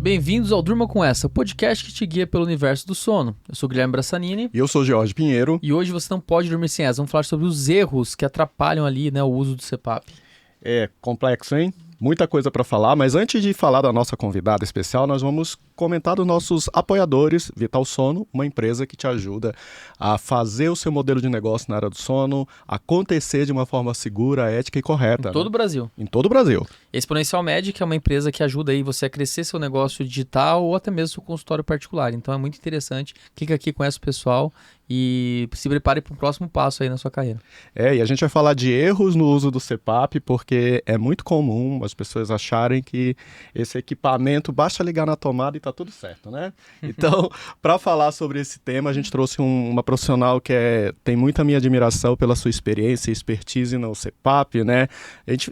Bem-vindos ao Durma Com Essa, o podcast que te guia pelo universo do sono. Eu sou o Guilherme Brassanini. E eu sou o Jorge Pinheiro. E hoje você não pode dormir sem essa. Vamos falar sobre os erros que atrapalham ali, o uso do CPAP. É complexo, hein? Muita coisa para falar, mas antes de falar da nossa convidada especial, nós vamos comentar dos nossos apoiadores, Vital Sono, uma empresa que te ajuda a fazer o seu modelo de negócio na área do sono acontecer de uma forma segura, ética e correta. Em todo o Brasil. Em todo o Brasil. Exponencial Medic é uma empresa que ajuda aí você a crescer seu negócio digital ou até mesmo seu consultório particular. Então é muito interessante. Clica aqui, conhece o pessoal e se prepare para o próximo passo aí na sua carreira. E a gente vai falar de erros no uso do CPAP, porque é muito comum as pessoas acharem que esse equipamento basta ligar na tomada e tá tudo certo, né? Então, para falar sobre esse tema, a gente trouxe uma profissional que tem muita minha admiração pela sua experiência e expertise no CPAP, né?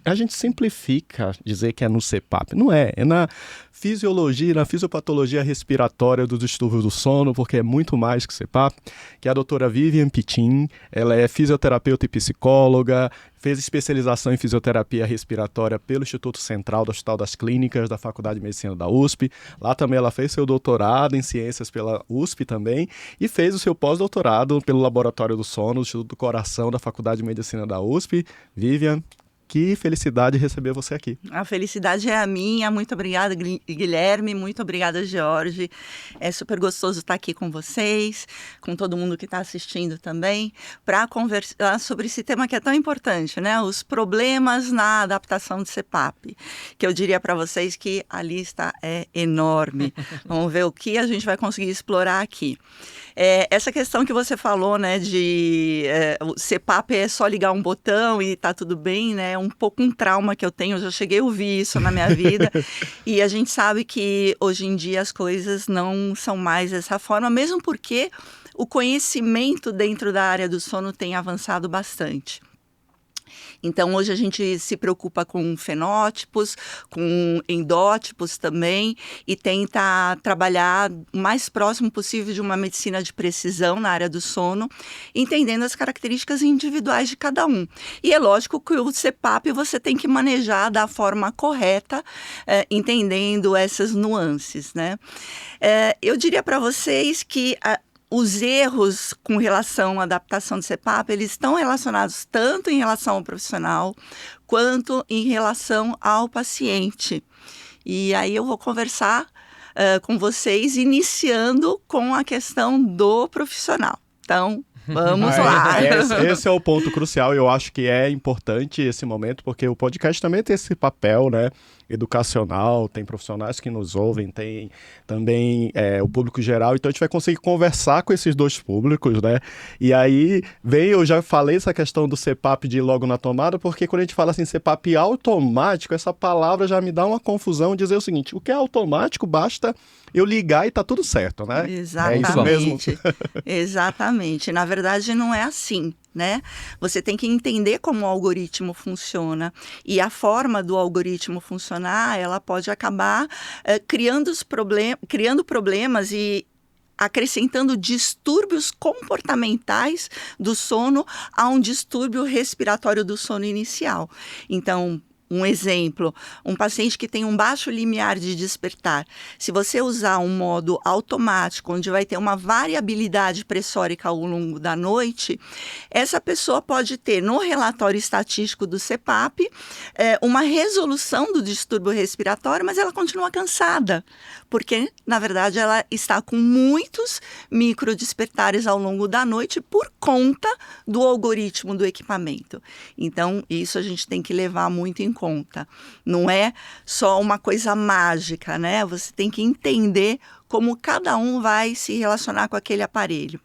A gente simplifica dizer que é no CPAP. Não é, é na fisiologia, na fisiopatologia respiratória dos distúrbios do sono, porque é muito mais que CPAP, que é a doutora Vivian Pitin. Ela é fisioterapeuta e psicóloga, fez especialização em fisioterapia respiratória pelo Instituto Central do Hospital das Clínicas da Faculdade de Medicina da USP. Lá também ela fez seu doutorado em ciências pela USP também e fez o seu pós-doutorado pelo Laboratório do Sono do Instituto do Coração da Faculdade de Medicina da USP. Vivian, que felicidade receber você aqui. A felicidade é a minha. Muito obrigada, Guilherme. Muito obrigada, Jorge. É super gostoso estar aqui com vocês, com todo mundo que está assistindo também, para conversar sobre esse tema que é tão importante, né? Os problemas na adaptação de CPAP, que eu diria para vocês que a lista é enorme. Vamos ver o que a gente vai conseguir explorar aqui. Essa questão que você falou, né, o CPAP é só ligar um botão e tá tudo bem, né, é um pouco um trauma que eu tenho, eu já cheguei a ouvir isso na minha vida, e a gente sabe que hoje em dia as coisas não são mais dessa forma, mesmo porque o conhecimento dentro da área do sono tem avançado bastante. Então, hoje a gente se preocupa com fenótipos, com endótipos também, e tenta trabalhar o mais próximo possível de uma medicina de precisão na área do sono, entendendo as características individuais de cada um. E é lógico que o CPAP você tem que manejar da forma correta, entendendo essas nuances, né? Eu diria para vocês que os erros com relação à adaptação do CPAP, eles estão relacionados tanto em relação ao profissional, quanto em relação ao paciente. E aí eu vou conversar com vocês, iniciando com a questão do profissional. Então, vamos lá. Esse é o ponto crucial, eu acho que é importante esse momento, porque o podcast também tem esse papel, né, educacional, tem profissionais que nos ouvem, tem também o público geral, então a gente vai conseguir conversar com esses dois públicos, né, e aí eu já falei essa questão do CPAP de ir logo na tomada, porque quando a gente fala assim, CPAP automático, essa palavra já me dá uma confusão, dizer o seguinte, o que é automático, basta eu ligar e tá tudo certo, né? Exatamente. É isso mesmo? Exatamente, na verdade não é assim, né? Você tem que entender como o algoritmo funciona, e a forma do algoritmo funcionar, ela pode acabar criando problemas e acrescentando distúrbios comportamentais do sono a um distúrbio respiratório do sono inicial. Então, um exemplo, um paciente que tem um baixo limiar de despertar, se você usar um modo automático, onde vai ter uma variabilidade pressórica ao longo da noite, essa pessoa pode ter no relatório estatístico do CPAP uma resolução do distúrbio respiratório, mas ela continua cansada, porque, na verdade, ela está com muitos microdespertares ao longo da noite por conta do algoritmo do equipamento. Então, isso a gente tem que levar muito em conta. Não é só uma coisa mágica, né? Você tem que entender como cada um vai se relacionar com aquele aparelho.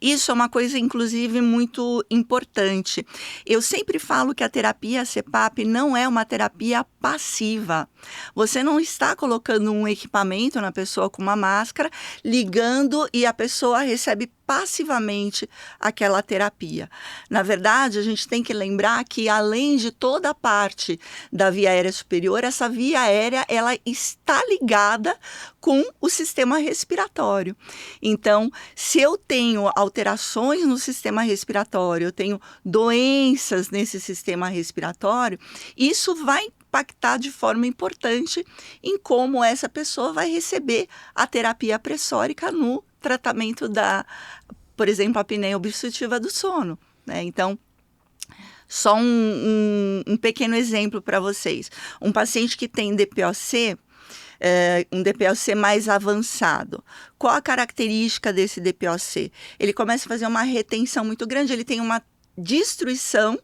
Isso é uma coisa, inclusive, muito importante. Eu sempre falo que a terapia CPAP não é uma terapia passiva. Você não está colocando um equipamento na pessoa com uma máscara, ligando e a pessoa recebe passivamente aquela terapia. Na verdade, a gente tem que lembrar que, além de toda a parte da via aérea superior, essa via aérea ela está ligada com o sistema respiratório. Então, se eu tenho alterações no sistema respiratório, eu tenho doenças nesse sistema respiratório, isso vai impactar de forma importante em como essa pessoa vai receber a terapia pressórica no tratamento por exemplo, a apneia obstrutiva do sono, né? Então, só um pequeno exemplo para vocês. Um paciente que tem DPOC, um DPOC mais avançado. Qual a característica desse DPOC? Ele começa a fazer uma retenção muito grande, ele tem uma destruição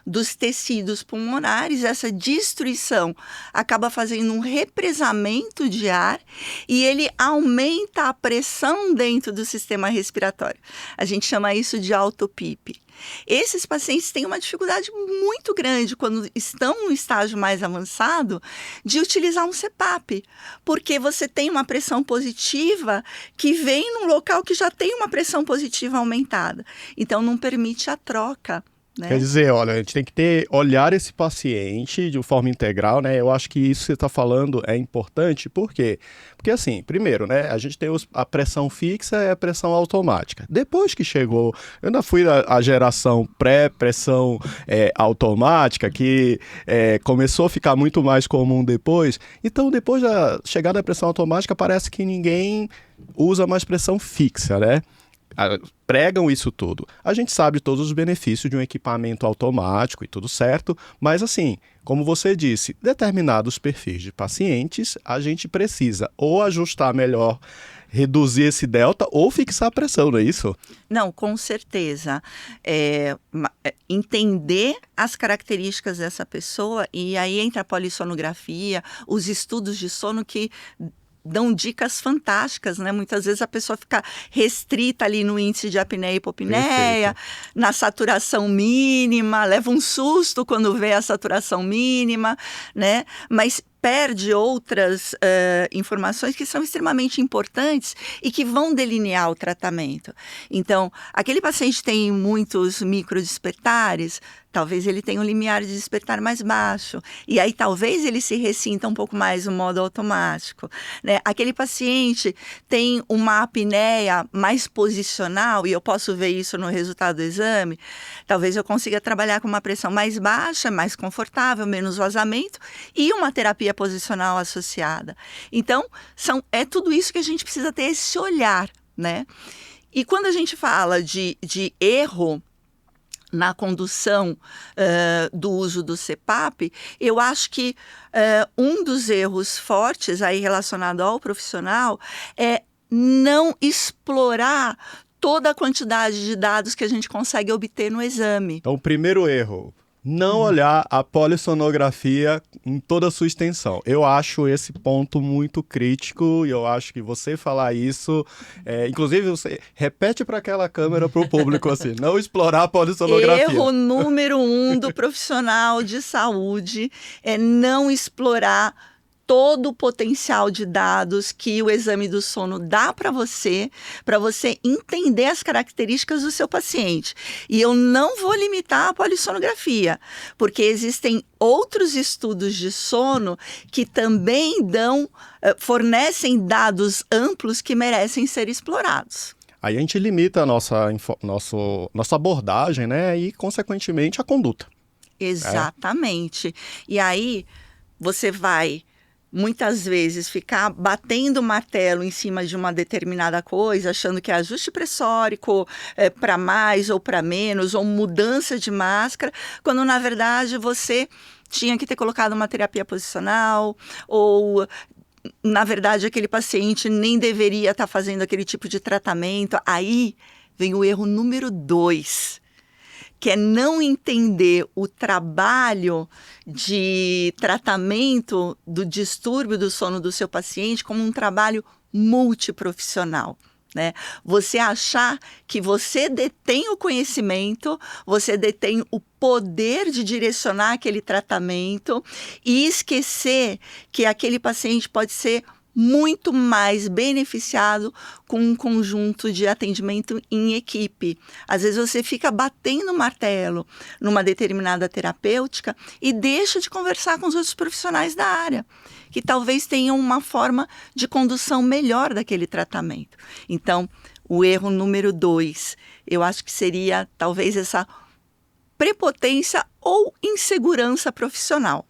dos tecidos pulmonares, essa destruição acaba fazendo um represamento de ar e ele aumenta a pressão dentro do sistema respiratório. A gente chama isso de auto-PIP. Esses pacientes têm uma dificuldade muito grande quando estão no estágio mais avançado de utilizar um CPAP, porque você tem uma pressão positiva que vem num local que já tem uma pressão positiva aumentada. Então, não permite a troca. Né? Quer dizer, olha, a gente tem que olhar esse paciente de forma integral, né? Eu acho que isso que você está falando é importante, por quê? Porque assim, primeiro, né, a gente tem a pressão fixa e a pressão automática. Depois que chegou, eu ainda fui a geração pré-pressão automática, que começou a ficar muito mais comum depois. Então, depois da chegada da pressão automática, parece que ninguém usa mais pressão fixa, né? Pregam isso tudo. A gente sabe todos os benefícios de um equipamento automático e tudo certo, mas assim, como você disse, determinados perfis de pacientes, a gente precisa ou ajustar melhor, reduzir esse delta ou fixar a pressão, não é isso? Não, com certeza. Entender as características dessa pessoa, e aí entra a polissonografia, os estudos de sono que dão dicas fantásticas, né? Muitas vezes a pessoa fica restrita ali no índice de apneia e hipopneia, na saturação mínima, leva um susto quando vê a saturação mínima, né? Mas perde outras informações que são extremamente importantes e que vão delinear o tratamento. Então, aquele paciente tem muitos microdespertares, talvez ele tenha um limiar de despertar mais baixo, e aí talvez ele se ressinta um pouco mais no modo automático, né? Aquele paciente tem uma apneia mais posicional, e eu posso ver isso no resultado do exame, talvez eu consiga trabalhar com uma pressão mais baixa, mais confortável, menos vazamento, e uma terapia posicional associada. Então, é tudo isso que a gente precisa ter esse olhar, né? E quando a gente fala de erro na condução do uso do CPAP, eu acho que um dos erros fortes aí relacionado ao profissional é não explorar toda a quantidade de dados que a gente consegue obter no exame. Então, o primeiro erro, não olhar a polissonografia em toda a sua extensão. Eu acho esse ponto muito crítico e eu acho que você falar isso, inclusive você repete para aquela câmera, para o público assim, não explorar a polissonografia. Erro número 1 do profissional de saúde é não explorar todo o potencial de dados que o exame do sono dá para você entender as características do seu paciente. E eu não vou limitar a polissonografia, porque existem outros estudos de sono que também fornecem dados amplos que merecem ser explorados. Aí a gente limita a nossa abordagem, né, e, consequentemente, a conduta. Exatamente. E aí você vai muitas vezes ficar batendo o martelo em cima de uma determinada coisa, achando que é ajuste pressórico para mais ou para menos, ou mudança de máscara, quando na verdade você tinha que ter colocado uma terapia posicional, ou na verdade aquele paciente nem deveria estar fazendo aquele tipo de tratamento. Aí vem o erro número 2, que é não entender o trabalho de tratamento do distúrbio do sono do seu paciente como um trabalho multiprofissional, né? Você achar que você detém o conhecimento, você detém o poder de direcionar aquele tratamento e esquecer que aquele paciente pode ser muito mais beneficiado com um conjunto de atendimento em equipe. Às vezes você fica batendo martelo numa determinada terapêutica e deixa de conversar com os outros profissionais da área, que talvez tenham uma forma de condução melhor daquele tratamento. Então, o erro número 2, eu acho que seria talvez essa prepotência ou insegurança profissional.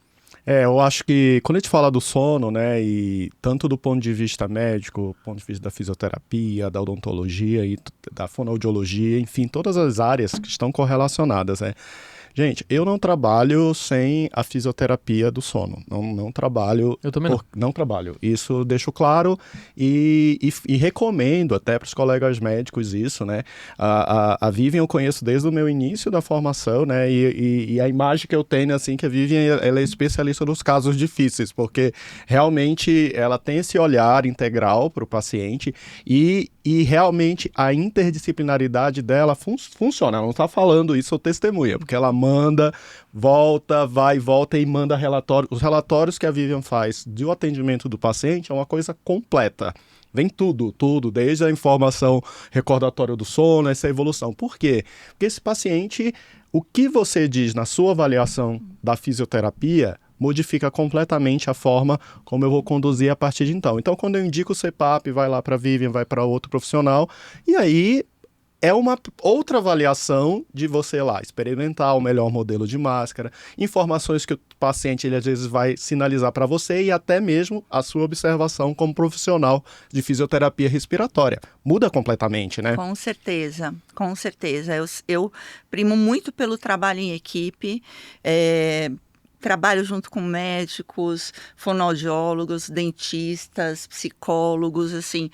Eu acho que quando a gente fala do sono, né, e tanto do ponto de vista médico, ponto de vista da fisioterapia, da odontologia e da fonoaudiologia, enfim, todas as áreas que estão correlacionadas, né? Gente, eu não trabalho sem a fisioterapia do sono. Não trabalho. Eu também não. Não trabalho. Isso deixo claro e recomendo até para os colegas médicos isso, né? A Vivian eu conheço desde o meu início da formação, né? E a imagem que eu tenho, assim, que a Vivian ela é especialista nos casos difíceis, porque realmente ela tem esse olhar integral para o paciente e realmente a interdisciplinaridade dela funciona. Ela não está falando isso ou testemunha, porque ela manda, volta, vai e volta e manda relatório. Os relatórios que a Vivian faz do atendimento do paciente é uma coisa completa. Vem tudo, desde a informação recordatória do sono, essa evolução. Por quê? Porque esse paciente, o que você diz na sua avaliação da fisioterapia modifica completamente a forma como eu vou conduzir a partir de então. Então, quando eu indico o CPAP, vai lá para a Vivian, vai para outro profissional, e aí é uma outra avaliação de você lá experimentar o melhor modelo de máscara, informações que o paciente ele às vezes vai sinalizar para você e até mesmo a sua observação como profissional de fisioterapia respiratória. Muda completamente, né? Com certeza, com certeza. Eu primo muito pelo trabalho em equipe, trabalho junto com médicos, fonoaudiólogos, dentistas, psicólogos, assim,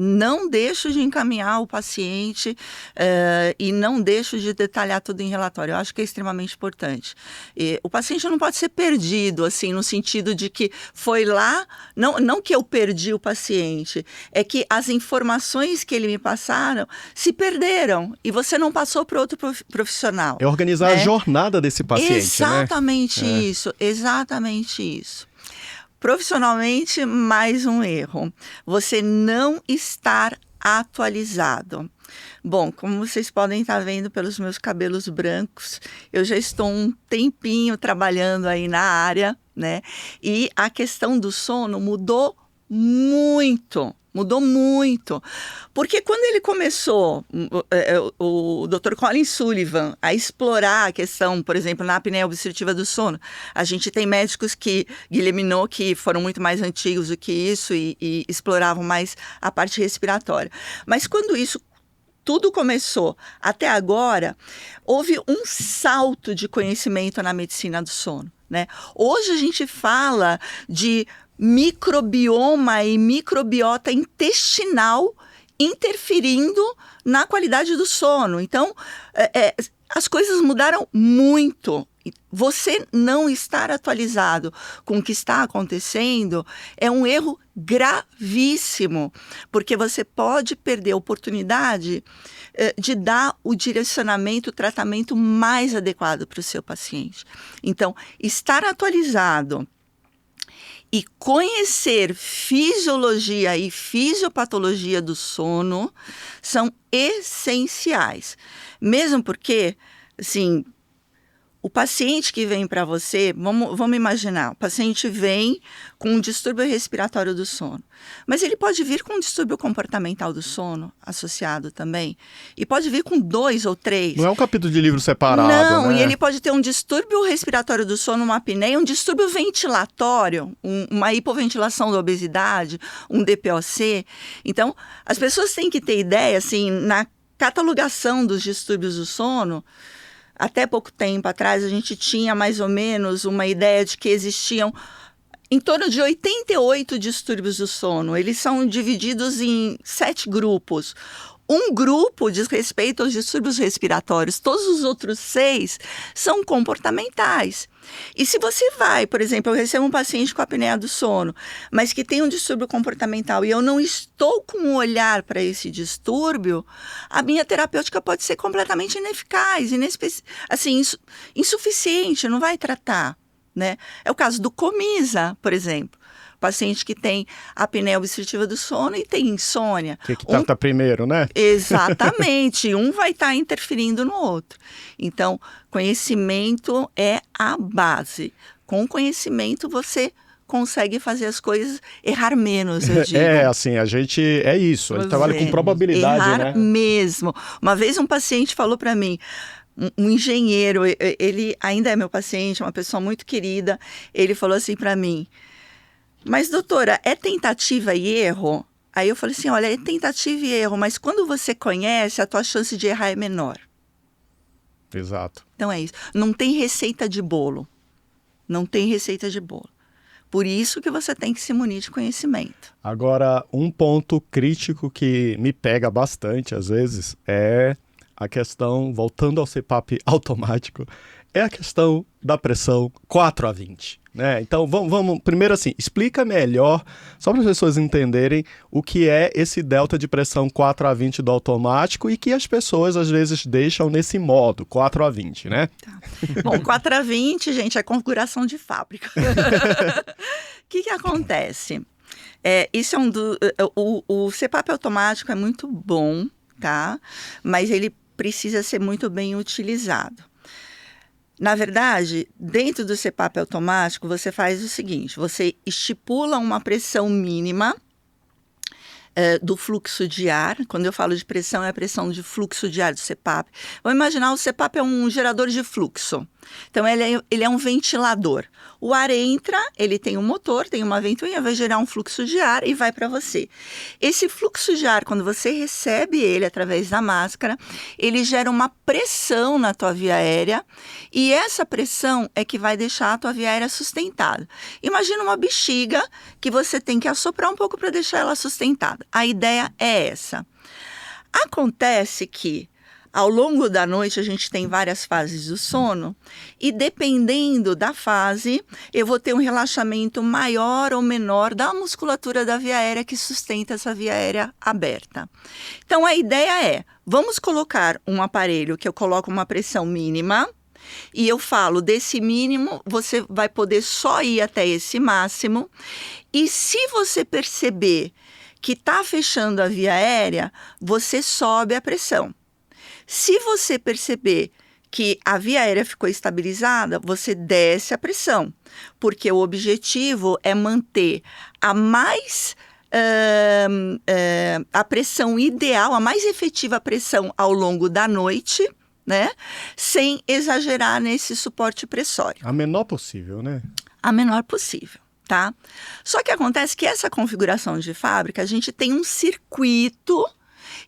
não deixo de encaminhar o paciente e não deixo de detalhar tudo em relatório. Eu acho que é extremamente importante. O paciente não pode ser perdido, assim, no sentido de que foi lá, não que eu perdi o paciente, é que as informações que ele me passaram se perderam e você não passou para outro profissional. É organizar a jornada desse paciente, exatamente isso, exatamente isso. Profissionalmente, mais um erro. Você não estar atualizado. Bom, como vocês podem estar vendo pelos meus cabelos brancos, eu já estou um tempinho trabalhando aí na área, né? E a questão do sono mudou muito. Mudou muito, porque quando ele começou, o Dr. Colin Sullivan, a explorar a questão, por exemplo, na apneia obstrutiva do sono, a gente tem médicos Guilherminot, que foram muito mais antigos do que isso e exploravam mais a parte respiratória. Mas quando isso tudo começou até agora, houve um salto de conhecimento na medicina do sono, né? Hoje a gente fala de microbioma e microbiota intestinal interferindo na qualidade do sono. Então, as coisas mudaram muito. Você não estar atualizado com o que está acontecendo é um erro gravíssimo, porque você pode perder a oportunidade de dar o direcionamento, o tratamento mais adequado para o seu paciente. Então, estar atualizado e conhecer fisiologia e fisiopatologia do sono são essenciais. Mesmo porque, assim, o paciente que vem para você, vamos imaginar, o paciente vem com um distúrbio respiratório do sono, mas ele pode vir com um distúrbio comportamental do sono associado também, e pode vir com 2 ou 3. Não é um capítulo de livro separado, não, né? E ele pode ter um distúrbio respiratório do sono, uma apneia, um distúrbio ventilatório, uma hipoventilação da obesidade, um DPOC. Então, as pessoas têm que ter ideia, assim, na catalogação dos distúrbios do sono. Até pouco tempo atrás, a gente tinha mais ou menos uma ideia de que existiam em torno de 88 distúrbios do sono. Eles são divididos em 7 grupos. Um grupo diz respeito aos distúrbios respiratórios, todos os outros 6 são comportamentais. E se você vai, por exemplo, eu recebo um paciente com apneia do sono, mas que tem um distúrbio comportamental e eu não estou com um olhar para esse distúrbio, a minha terapêutica pode ser completamente ineficaz, insuficiente, não vai tratar, né? É o caso do Comisa, por exemplo. Paciente que tem apneia obstrutiva do sono e tem insônia. Que trata primeiro, né? Exatamente. Um vai estar interferindo no outro. Então, conhecimento é a base. Com conhecimento, você consegue fazer as coisas, errar menos, eu digo. Assim, a gente... É isso, a gente trabalha com probabilidade, errar né? mesmo. Uma vez um paciente falou para mim, um engenheiro, ele ainda é meu paciente, uma pessoa muito querida, ele falou assim para mim, mas doutora, é tentativa e erro? Aí eu falei assim, olha, é tentativa e erro, mas quando você conhece, a tua chance de errar é menor. Exato. Então é isso. Não tem receita de bolo. Não tem receita de bolo. Por isso que você tem que se munir de conhecimento. Agora, um ponto crítico que me pega bastante, às vezes, é a questão, voltando ao CPAP automático, é a questão da pressão 4/20. Né? Então, vamos primeiro assim, explica melhor, só para as pessoas entenderem o que é esse delta de pressão 4/20 do automático e que as pessoas às vezes deixam nesse modo, 4/20, né? Tá. Bom, 4/20, gente, é configuração de fábrica. O que acontece? Isso é o CPAP automático é muito bom, tá? Mas ele precisa ser muito bem utilizado. Na verdade, dentro do CPAP automático, você faz o seguinte, você estipula uma pressão mínima do fluxo de ar. Quando eu falo de pressão, é a pressão de fluxo de ar do CPAP. Vamos imaginar, o CPAP é um gerador de fluxo. Então, ele é um ventilador. O ar entra, ele tem um motor, tem uma ventoinha, vai gerar um fluxo de ar e vai para você. Esse fluxo de ar, quando você recebe ele através da máscara, ele gera uma pressão na tua via aérea e essa pressão é que vai deixar a tua via aérea sustentada. Imagina uma bexiga que você tem que assoprar um pouco para deixar ela sustentada. A ideia é essa. Acontece que ao longo da noite, a gente tem várias fases do sono e, dependendo da fase, eu vou ter um relaxamento maior ou menor da musculatura da via aérea que sustenta essa via aérea aberta. Então, a ideia é, vamos colocar um aparelho que eu coloco uma pressão mínima e eu falo, desse mínimo, você vai poder só ir até esse máximo e se você perceber que está fechando a via aérea, você sobe a pressão. Se você perceber que a via aérea ficou estabilizada, você desce a pressão, porque o objetivo é manter a pressão ideal, a mais efetiva pressão ao longo da noite, né? Sem exagerar nesse suporte pressório. A menor possível, né? A menor possível. Tá? Só que acontece que essa configuração de fábrica, a gente tem um circuito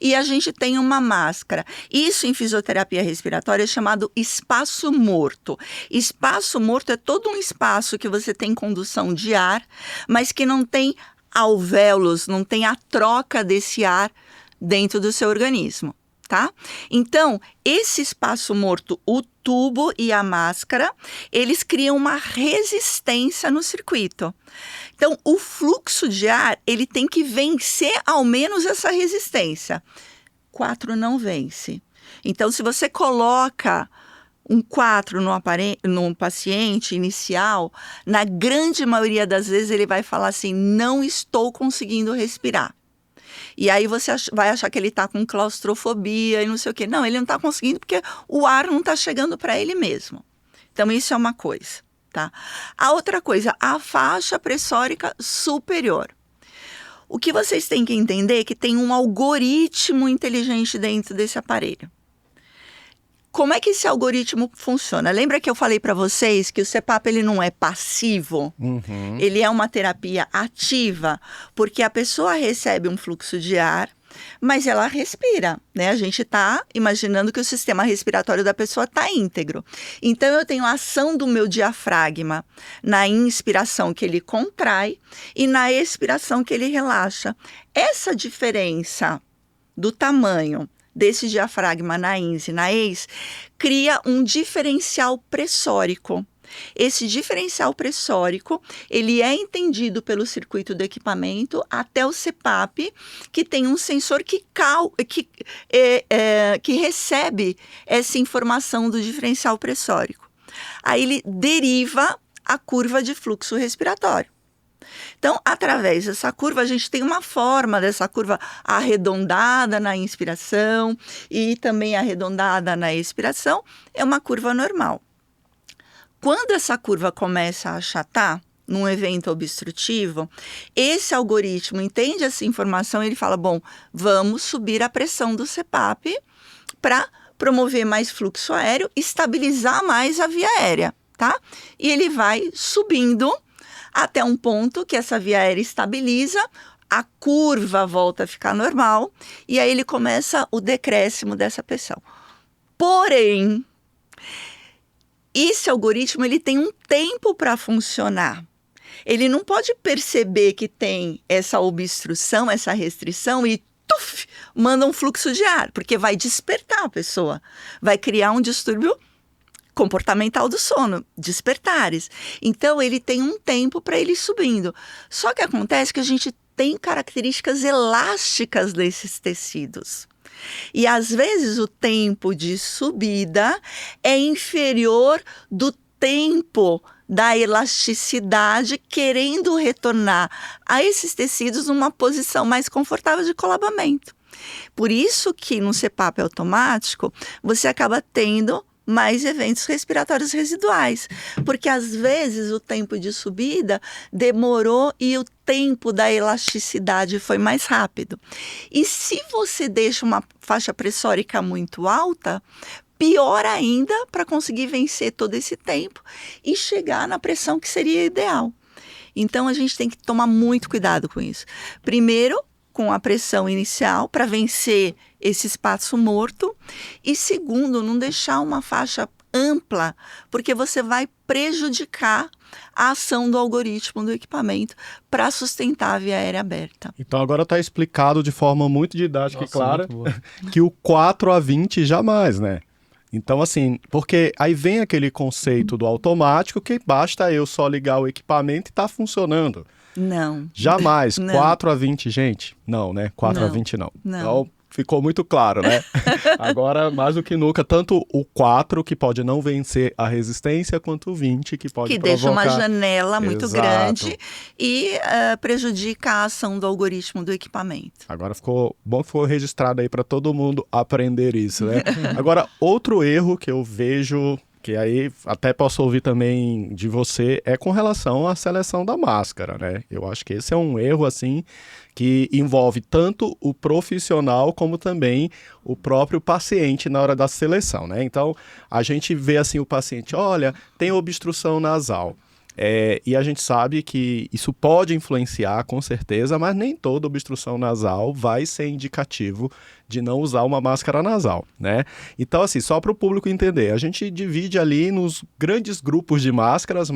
e a gente tem uma máscara. Isso em fisioterapia respiratória é chamado espaço morto. Espaço morto é todo um espaço que você tem condução de ar, mas que não tem alvéolos, não tem a troca desse ar dentro do seu organismo. Tá? Então, esse espaço morto, o tubo e a máscara, eles criam uma resistência no circuito. Então, o fluxo de ar, ele tem que vencer ao menos essa resistência. 4 não vence. Então, se você coloca um 4 no paciente inicial, na grande maioria das vezes ele vai falar assim, não estou conseguindo respirar. E aí você vai achar que ele está com claustrofobia e não sei o quê. Não, ele não está conseguindo porque o ar não está chegando para ele mesmo. Então, isso é uma coisa, tá? A outra coisa, a faixa pressórica superior. O que vocês têm que entender é que tem um algoritmo inteligente dentro desse aparelho. Como é que esse algoritmo funciona? Lembra que eu falei para vocês que o CPAP ele não é passivo? Uhum. Ele é uma terapia ativa, porque a pessoa recebe um fluxo de ar, mas ela respira, né? A gente está imaginando que o sistema respiratório da pessoa está íntegro. Então, eu tenho a ação do meu diafragma na inspiração que ele contrai e na expiração que ele relaxa. Essa diferença do tamanho desse diafragma na ins e na ex, cria um diferencial pressórico. Esse diferencial pressórico, ele é entendido pelo circuito do equipamento até o CPAP, que tem um sensor que recebe essa informação do diferencial pressórico. Aí ele deriva a curva de fluxo respiratório. Então, através dessa curva, a gente tem uma forma dessa curva arredondada na inspiração e também arredondada na expiração, é uma curva normal. Quando essa curva começa a achatar, num evento obstrutivo, esse algoritmo entende essa informação e ele fala, bom, vamos subir a pressão do CPAP para promover mais fluxo aéreo, estabilizar mais a via aérea, tá? E ele vai subindo até um ponto que essa via aérea estabiliza, a curva volta a ficar normal, e aí ele começa o decréscimo dessa pressão. Porém, esse algoritmo ele tem um tempo para funcionar. Ele não pode perceber que tem essa obstrução, essa restrição e tuf, manda um fluxo de ar, porque vai despertar a pessoa, vai criar um distúrbio comportamental do sono, despertares. Então, ele tem um tempo para ele ir subindo. Só que acontece que a gente tem características elásticas desses tecidos. E, às vezes, o tempo de subida é inferior do tempo da elasticidade, querendo retornar a esses tecidos numa posição mais confortável de colabamento. Por isso que no CPAP automático, você acaba tendo mais eventos respiratórios residuais, porque às vezes o tempo de subida demorou e o tempo da elasticidade foi mais rápido. E se você deixa uma faixa pressórica muito alta, pior ainda para conseguir vencer todo esse tempo e chegar na pressão que seria ideal. Então a gente tem que tomar muito cuidado com isso. Primeiro, com a pressão inicial para vencer esse espaço morto, e segundo, não deixar uma faixa ampla, porque você vai prejudicar a ação do algoritmo do equipamento para sustentar a via aérea aberta. Então agora está explicado de forma muito didática. Nossa, e clara muito que o 4-20 jamais, né? Então, assim, porque aí vem aquele conceito do automático que basta eu só ligar o equipamento e tá funcionando. Não. Jamais. Não. 4-20, gente. Não, né? 4-20 não. Não. Então, ficou muito claro, né? Agora, mais do que nunca, tanto o 4, que pode não vencer a resistência, quanto o 20, que pode provocar... deixa uma janela muito Exato. grande e prejudica a ação do algoritmo do equipamento. Agora ficou bom que foi registrado aí para todo mundo aprender isso, né? Agora, outro erro que eu vejo, que aí até posso ouvir também de você, é com relação à seleção da máscara, né? Eu acho que esse é um erro, assim, que envolve tanto o profissional como também o próprio paciente na hora da seleção, né? Então, a gente vê assim o paciente, olha, tem obstrução nasal. E a gente sabe que isso pode influenciar, com certeza, mas nem toda obstrução nasal vai ser indicativo de não usar uma máscara nasal, né? Então, assim, só para o público entender, a gente divide ali nos grandes grupos de máscaras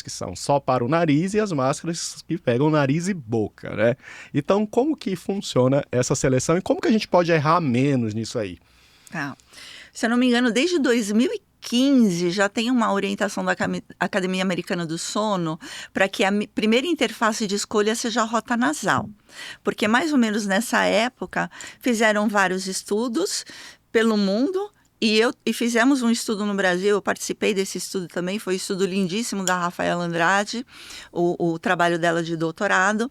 que são só para o nariz e as máscaras que pegam nariz e boca, né? Então, como que funciona essa seleção e como que a gente pode errar menos nisso aí? Se eu não me engano, desde 2015 já tem uma orientação da Academia Americana do Sono para que a primeira interface de escolha seja a rota nasal. Porque mais ou menos nessa época fizeram vários estudos pelo mundo e fizemos um estudo no Brasil, eu participei desse estudo também, foi um estudo lindíssimo da Rafaela Andrade, o trabalho dela de doutorado,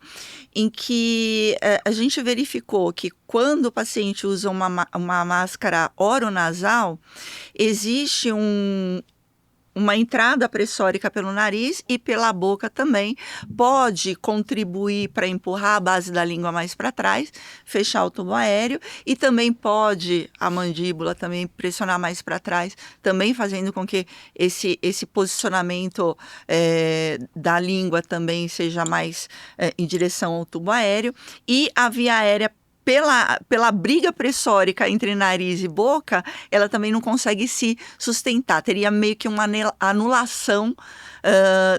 em que a gente verificou que quando o paciente usa uma máscara oronasal, existe uma entrada pressórica pelo nariz e pela boca também, pode contribuir para empurrar a base da língua mais para trás, fechar o tubo aéreo, e também pode a mandíbula também pressionar mais para trás, também fazendo com que esse posicionamento da língua também seja mais em direção ao tubo aéreo, e a via aérea pela briga pressórica entre nariz e boca, ela também não consegue se sustentar. Teria meio que uma anulação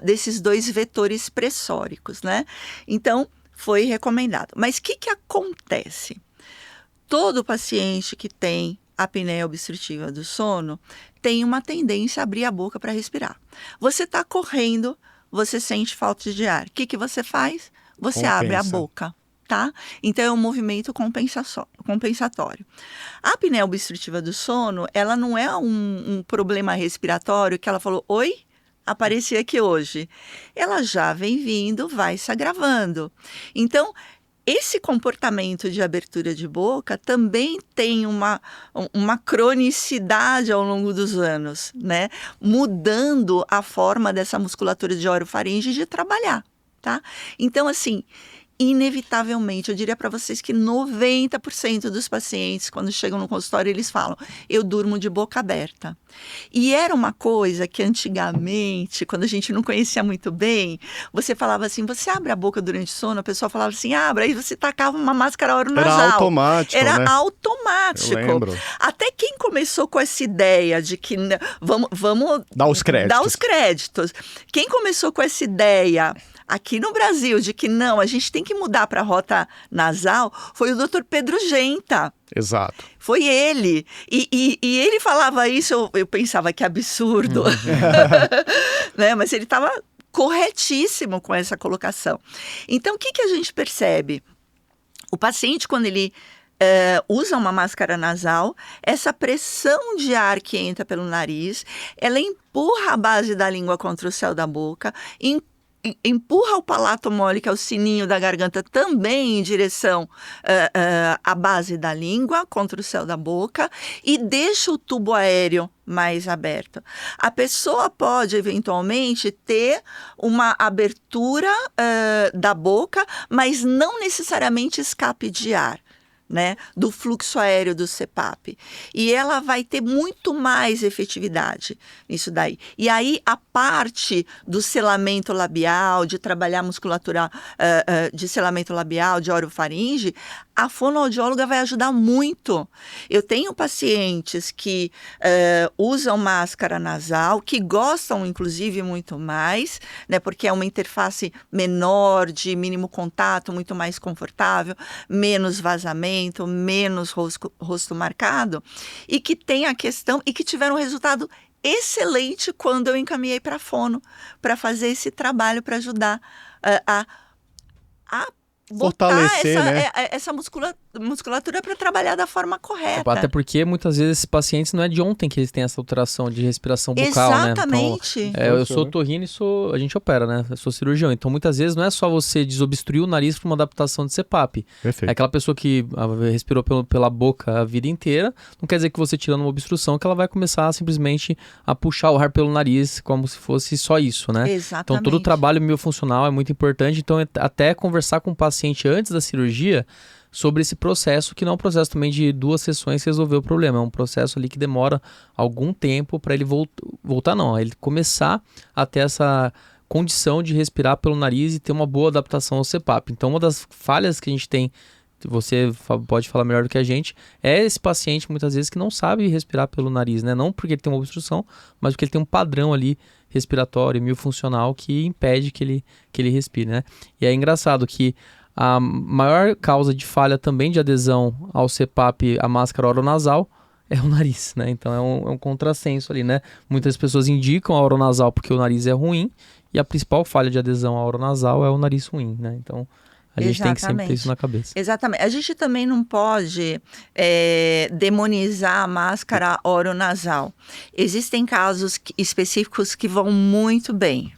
desses dois vetores pressóricos, né? Então, foi recomendado. Mas o que acontece? Todo paciente que tem apneia obstrutiva do sono tem uma tendência a abrir a boca para respirar. Você está correndo, você sente falta de ar. O que você faz? Você abre a boca. Tá? Então, é um movimento compensatório. A apneia obstrutiva do sono, ela não é um problema respiratório que ela falou, oi, apareci aqui hoje. Ela já vem vindo, vai se agravando. Então, esse comportamento de abertura de boca também tem uma cronicidade ao longo dos anos, né? Mudando a forma dessa musculatura de orofaringe de trabalhar, tá? Então, assim, inevitavelmente, eu diria para vocês que 90% dos pacientes, quando chegam no consultório, eles falam, eu durmo de boca aberta. E era uma coisa que antigamente, quando a gente não conhecia muito bem, você falava assim, você abre a boca durante o sono, a pessoa falava assim, abra, aí você tacava uma máscara oronasal. Era automático, Era né? automático. Eu lembro. Até quem começou com essa ideia de que vamos Dá os créditos. dar os créditos. Quem começou com essa ideia aqui no Brasil de que não, a gente tem que mudar para a rota nasal, foi o Dr. Pedro Genta. Exato. Foi ele. E ele falava isso, eu pensava que absurdo. Né? Mas ele estava corretíssimo com essa colocação. Então, o que a gente percebe? O paciente, quando ele usa uma máscara nasal, essa pressão de ar que entra pelo nariz, ela empurra a base da língua contra o céu da boca, empurra o palato mole, que é o sininho da garganta, também em direção à base da língua, contra o céu da boca, e deixa o tubo aéreo mais aberto. A pessoa pode, eventualmente, ter uma abertura da boca, mas não necessariamente escape de ar, né, do fluxo aéreo do CPAP. E ela vai ter muito mais efetividade nisso daí. E aí, a parte do selamento labial, de trabalhar a musculatura de selamento labial, de orofaringe, a fonoaudióloga vai ajudar muito. Eu tenho pacientes que usam máscara nasal, que gostam, inclusive, muito mais, né, porque é uma interface menor, de mínimo contato, muito mais confortável, menos vazamento, menos rosto marcado, e que tem a questão, e que tiveram um resultado excelente quando eu encaminhei para a fono, para fazer esse trabalho, para ajudar a botar fortalecer, né? essa musculatura para trabalhar da forma correta. Até porque muitas vezes esses pacientes não é de ontem que eles têm essa alteração de respiração bucal, Exatamente. né? Então, eu sou otorrino e a gente opera, né? Eu sou cirurgião. Então, muitas vezes não é só você desobstruir o nariz para uma adaptação de CPAP. Perfeito. É aquela pessoa que respirou pela boca a vida inteira, não quer dizer que você tirando uma obstrução que ela vai começar simplesmente a puxar o ar pelo nariz como se fosse só isso, né? Exatamente. Então, todo o trabalho miofuncional é muito importante. Então, até conversar com o paciente antes da cirurgia sobre esse processo, que não é um processo também de 2 sessões resolver o problema, é um processo ali que demora algum tempo para ele voltar não, ele começar a ter essa condição de respirar pelo nariz e ter uma boa adaptação ao CPAP. Então, uma das falhas que a gente tem, você pode falar melhor do que a gente, é esse paciente muitas vezes que não sabe respirar pelo nariz, né? Não porque ele tem uma obstrução, mas porque ele tem um padrão ali respiratório, miofuncional, que impede que ele respire, né? E é engraçado que a maior causa de falha também de adesão ao CPAP, a máscara oronasal, é o nariz, né? Então é um contrassenso ali, né? Muitas pessoas indicam a oronasal porque o nariz é ruim, e a principal falha de adesão à oronasal é o nariz ruim, né? Então a gente tem que sempre ter isso na cabeça. Exatamente. A gente também não pode demonizar a máscara oronasal. Existem casos específicos que vão muito bem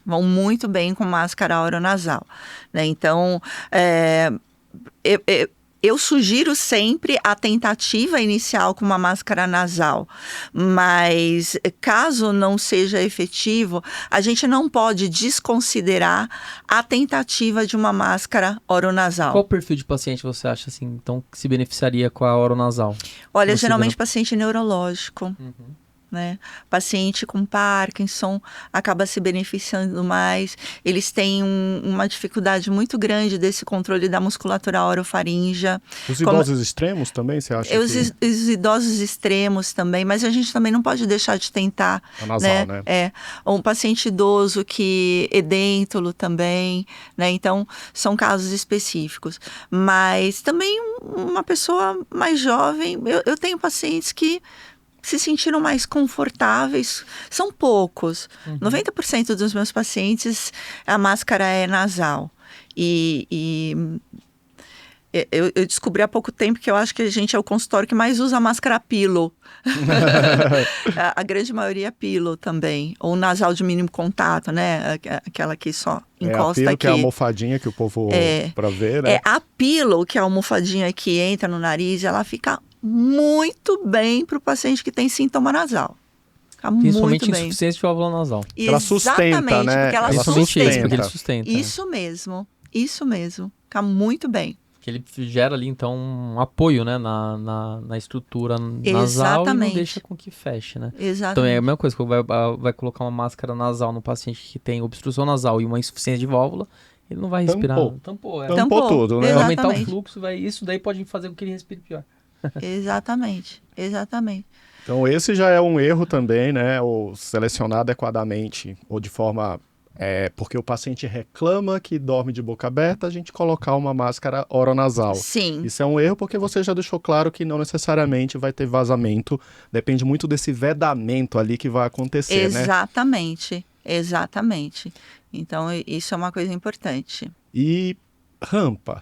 com máscara oronasal, né? Então, eu sugiro sempre a tentativa inicial com uma máscara nasal, mas caso não seja efetivo, a gente não pode desconsiderar a tentativa de uma máscara oronasal. Qual perfil de paciente você acha assim, então, que se beneficiaria com a oronasal? Olha, geralmente paciente neurológico. Né? Paciente com Parkinson acaba se beneficiando mais. Eles têm uma dificuldade muito grande desse controle da musculatura orofaríngea. Os idosos extremos também, você acha? Os idosos extremos também, mas a gente também não pode deixar de tentar. A nasal, né? Um paciente idoso que edêntulo também, né? Então, são casos específicos. Mas também uma pessoa mais jovem, eu tenho pacientes que se sentiram mais confortáveis, são poucos. 90% dos meus pacientes, a máscara é nasal. E eu descobri há pouco tempo que eu acho que a gente é o consultório que mais usa a máscara pillow. A grande maioria é pillow também. Ou nasal de mínimo contato, né? Aquela que só encosta aqui. Que é a almofadinha que o povo para ver, né? A pillow, que é a almofadinha que entra no nariz, ela fica muito bem para o paciente que tem sintoma nasal. Fica principalmente muito bem. insuficiência de válvula nasal. Ela sustenta, né? Porque ela Principalmente sustenta. isso, porque ele sustenta. Isso mesmo. fica muito bem. Que ele gera ali, então, um apoio, né, na estrutura nasal Exatamente. e não deixa com que feche, né? Exatamente. Então é a mesma coisa, que vai colocar uma máscara nasal no paciente que tem obstrução nasal e uma insuficiência de válvula, ele não vai respirar. Tampou Tampou tudo, né? exatamente. Aumentar o fluxo, isso daí pode fazer com que ele respire pior. Exatamente. Então esse já é um erro também, né? Ou selecionar adequadamente, ou de forma... porque o paciente reclama que dorme de boca aberta, a gente colocar uma máscara oronasal. Sim. Isso é um erro porque você já deixou claro que não necessariamente vai ter vazamento, depende muito desse vedamento ali que vai acontecer, né? Exatamente. Então, isso é uma coisa importante. E rampa,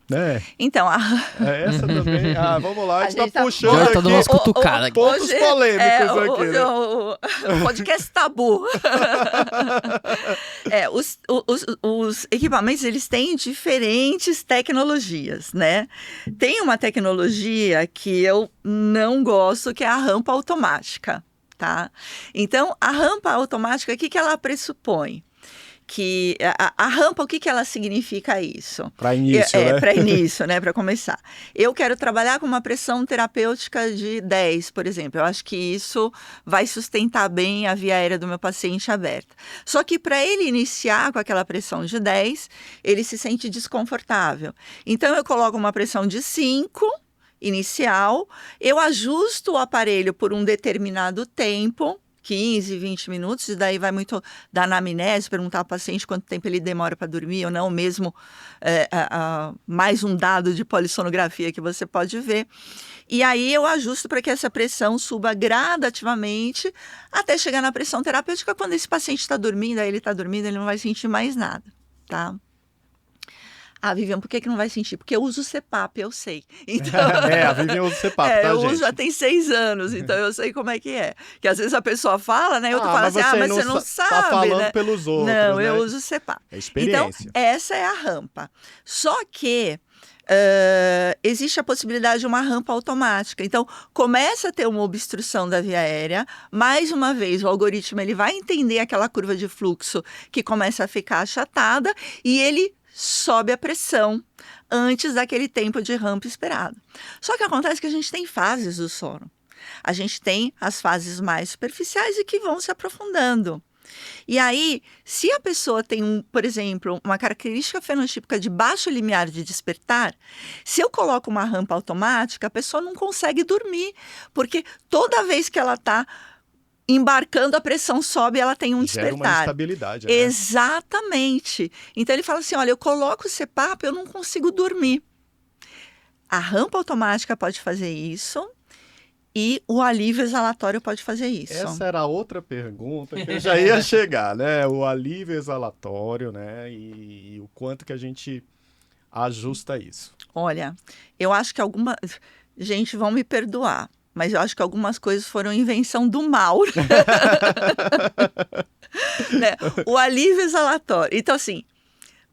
né? Então, Essa também. Vamos lá, a gente tá tá puxando Já aqui tá dando umas cutucadas aqui. pontos polêmicos aqui, né? O podcast tabu. Os equipamentos, eles têm diferentes tecnologias, né? Tem uma tecnologia que eu não gosto, que é a rampa automática, tá? Então, a rampa automática, o que ela pressupõe? Que a rampa, o que ela significa isso? Para início, né? Para início, né? Para começar. Eu quero trabalhar com uma pressão terapêutica de 10, por exemplo. Eu acho que isso vai sustentar bem a via aérea do meu paciente aberta. Só que para ele iniciar com aquela pressão de 10, ele se sente desconfortável. Então, eu coloco uma pressão de 5 inicial, eu ajusto o aparelho por um determinado tempo, 15, 20 minutos, e daí vai muito da anamnese, perguntar ao paciente quanto tempo ele demora para dormir ou não, mesmo mais um dado de polissonografia que você pode ver. E aí eu ajusto para que essa pressão suba gradativamente até chegar na pressão terapêutica. Quando esse paciente está dormindo, aí ele está dormindo, ele não vai sentir mais nada, tá? Vivian, por que não vai sentir? Porque eu uso CPAP, eu sei. Então, a Vivian usa CPAP, tá, eu gente? uso já tem 6 anos, então eu sei como é que é. Que às vezes a pessoa fala, né? E outro fala assim, mas você não sabe, tá falando né? pelos outros, Não, né? eu uso CPAP. É experiência. Então, essa é a rampa. Só que existe a possibilidade de uma rampa automática. Então, começa a ter uma obstrução da via aérea. Mais uma vez, o algoritmo ele vai entender aquela curva de fluxo que começa a ficar achatada e ele sobe a pressão antes daquele tempo de rampa esperado. Só que acontece que a gente tem fases do sono. A gente tem as fases mais superficiais e que vão se aprofundando. E aí, se a pessoa tem, por exemplo, uma característica fenotípica de baixo limiar de despertar, se eu coloco uma rampa automática, a pessoa não consegue dormir, porque toda vez que ela está embarcando, a pressão sobe e ela tem um despertar. Gera uma instabilidade, né? Exatamente. Então ele fala assim, olha, eu coloco o CPAP, eu não consigo dormir. A rampa automática pode fazer isso e o alívio exalatório pode fazer isso. Essa era a outra pergunta que eu já ia chegar, né? O alívio exalatório, né? E o quanto que a gente ajusta isso. Olha, eu acho que gente, vão me perdoar, mas eu acho que algumas coisas foram invenção do mal. Né? O alívio exalatório. Então, assim,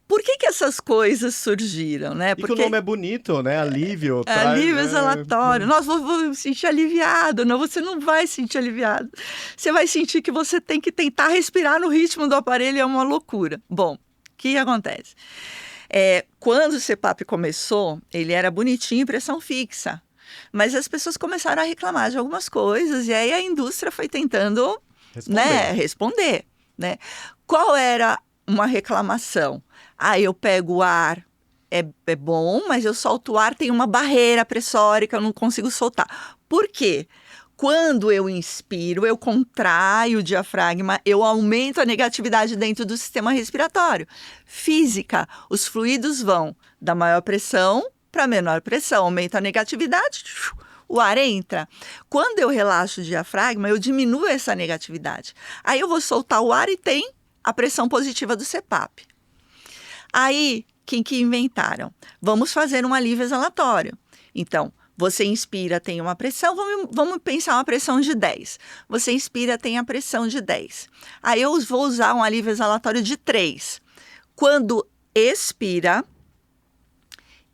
por que essas coisas surgiram, né? Porque o nome é bonito, né? Alívio. Alívio exalatório. Nossa, vou me sentir aliviado. Não, você não vai se sentir aliviado. Você vai sentir que você tem que tentar respirar no ritmo do aparelho, é uma loucura. Bom, o que acontece? Quando o CPAP começou, ele era bonitinho em pressão fixa. Mas as pessoas começaram a reclamar de algumas coisas e aí a indústria foi tentando responder, né? Qual era uma reclamação? Eu pego o ar, é bom, mas eu solto o ar, tem uma barreira pressórica, eu não consigo soltar. Por quê? Quando eu inspiro, eu contraio o diafragma, eu aumento a negatividade dentro do sistema respiratório. Física, os fluidos vão da maior pressão para menor pressão, aumenta a negatividade, o ar entra. Quando eu relaxo o diafragma, eu diminuo essa negatividade. Aí eu vou soltar o ar e tem a pressão positiva do CPAP. Aí, que inventaram? Vamos fazer um alívio exalatório. Então, você inspira, tem uma pressão, vamos pensar uma pressão de 10. Você inspira, tem a pressão de 10. Aí eu vou usar um alívio exalatório de 3. Quando expira,